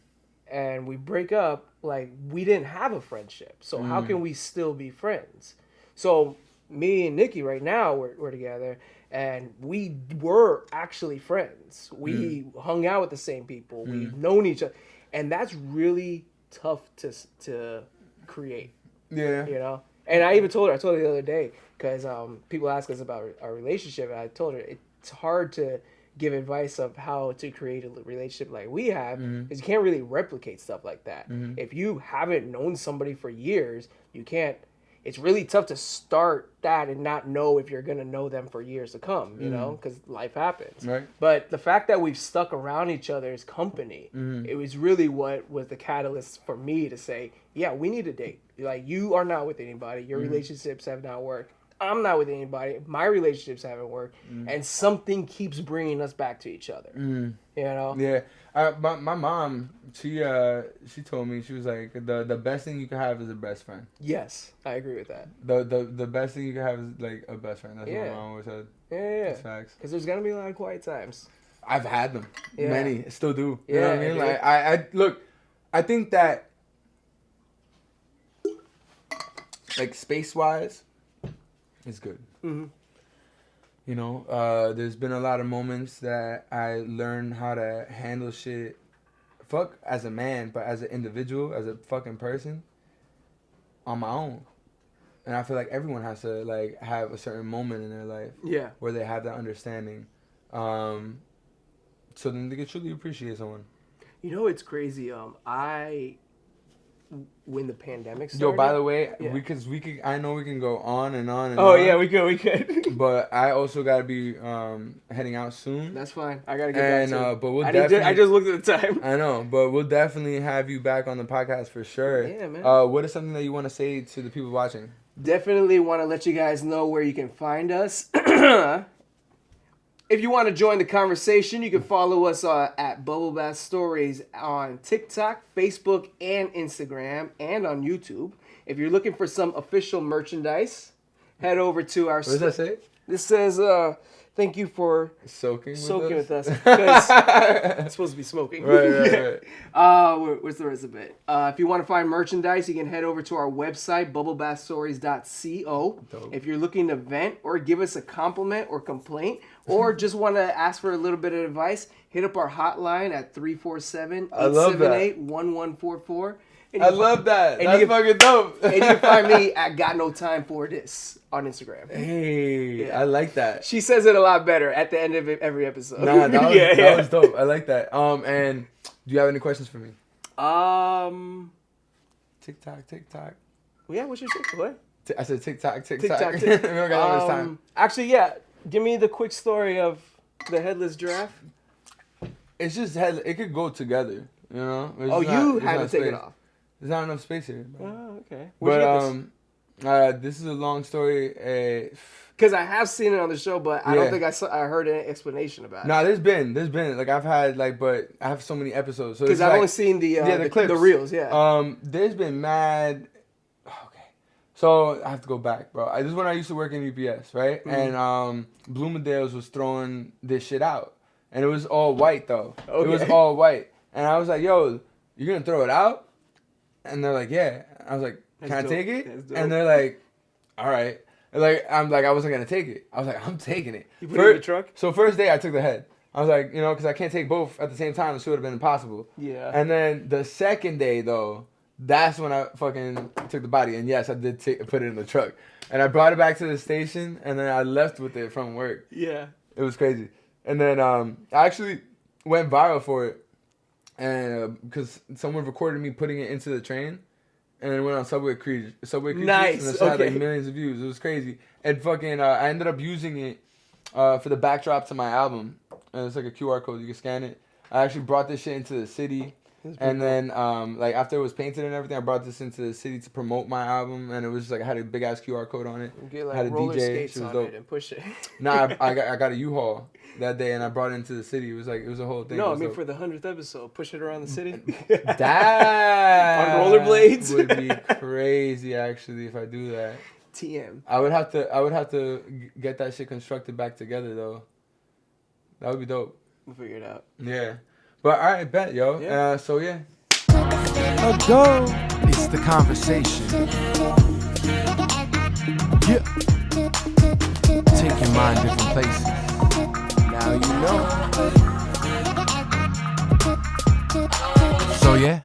and we break up. Like, we didn't have a friendship. So how can we still be friends? So me and Nikki right now, we're together, and we were actually friends. We hung out with the same people. We've known each other, and that's really tough to create. Yeah. You know. And I even told her the other day, because people ask us about our relationship, and I told her it's hard to give advice of how to create a relationship like we have, because you can't really replicate stuff like that. If you haven't known somebody for years, you can't. It's really tough to start that and not know if you're going to know them for years to come, you know, because life happens. Right. But the fact that we've stuck around each other's company, it was really what was the catalyst for me to say, yeah, we need a date. Like, you are not with anybody. Your relationships have not worked. I'm not with anybody. My relationships haven't worked. And something keeps bringing us back to each other. You know? Yeah. My mom, she told me, she was like, the best thing you can have is a best friend. Yes, I agree with that. The best thing you can have is like a best friend. That's what my mom always said. Yeah. That's facts. Because there's going to be a lot of quiet times. I've had them. Yeah. Many. Still do. You Yeah, know what I mean? dude. Like, I look, I think that, like, space-wise, it's good. You know, there's been a lot of moments that I learned how to handle shit, fuck as a man, but as an individual, as a fucking person, on my own. And I feel like everyone has to, like, have a certain moment in their life where they have that understanding. So then they can truly appreciate someone. You know, it's crazy. When the pandemic started. Yo, by the way, we could. I know we can go on and on and Oh on. yeah, we could. But I also gotta be heading out soon. That's fine. I gotta get back to but we'll I definitely. just looked at the time. I know, but we'll definitely have you back on the podcast for sure. Yeah, man. What is something that you want to say to the people watching? Definitely want to let you guys know where you can find us. If you want to join the conversation, you can follow us at Bubble Bath Stories on TikTok, Facebook, and Instagram, and on YouTube. If you're looking for some official merchandise, head over to our... What does that say? This says, thank you for soaking with us. Because it's supposed to be smoking. Right. Where's the rest of it? If you want to find merchandise, you can head over to our website, bubblebathstories.co. Dope. If you're looking to vent or give us a compliment or complaint, or just want to ask for a little bit of advice, hit up our hotline at 347-878-1144. I love that. And That's you can, fucking dope. And you can find me at Got No Time For This on Instagram. Hey, Yeah. I like that. She says it a lot better at the end of every episode. Nah, that was, yeah. that was dope. I like that. And do you have any questions for me? TikTok. Yeah, what's your shit? What? I said TikTok. TikTok. We don't got that much time. Actually, yeah. Give me the quick story of the headless giraffe. It's just it could go together, you know. Oh, you had to take it off. There's not enough space here. Bro. Oh, okay. Where'd you get But this is a long story. Because I have seen it on the show, but I don't think I heard an explanation about it. Nah, there's been like I've had like, but I have so many episodes. Because I've only seen the clips, the reels. Yeah. There's been mad. Okay, so I have to go back, bro. This is when I used to work in UPS, right? Mm-hmm. And Bloomingdale's was throwing this shit out, and it was all white though. Okay. It was all white, and I was like, "Yo, you're gonna throw it out?" And they're like, "Yeah." I was like, "Can I take it?" And they're like, "All right." Like, I'm like, I wasn't gonna take it. I was like, I'm taking it. You put it in the truck? So first day I took the head. I was like, you know, because I can't take both at the same time. It would have been impossible. Yeah. And then the second day though, that's when I fucking took the body. And yes, I did put it in the truck. And I brought it back to the station, and then I left with it from work. Yeah. It was crazy. And then I actually went viral for it, and because someone recorded me putting it into the train. And it went on Subway Creatures. Nice. And it had like millions of views. It was crazy. And fucking, I ended up using it for the backdrop to my album. And it's like a QR code. You can scan it. I actually brought this shit into the city. And then, like, after it was painted and everything, I brought this into the city to promote my album. And it was just like, I had a big ass QR code on it. Get like had a roller DJ. skates was on dope. it and push it. Nah, I got a U-Haul that day, and I brought it into the city. It was like, it was a whole thing. No, I mean, dope. for the 100th episode, push it around the city. That on rollerblades would be crazy, actually, if I do that. TM. I would have to get that shit constructed back together though. That would be dope. We'll figure it out. Yeah, but all right, bet, yo. Yeah. So yeah. Let's go. It's the conversation. Yeah. Taking mind different places. Now you know.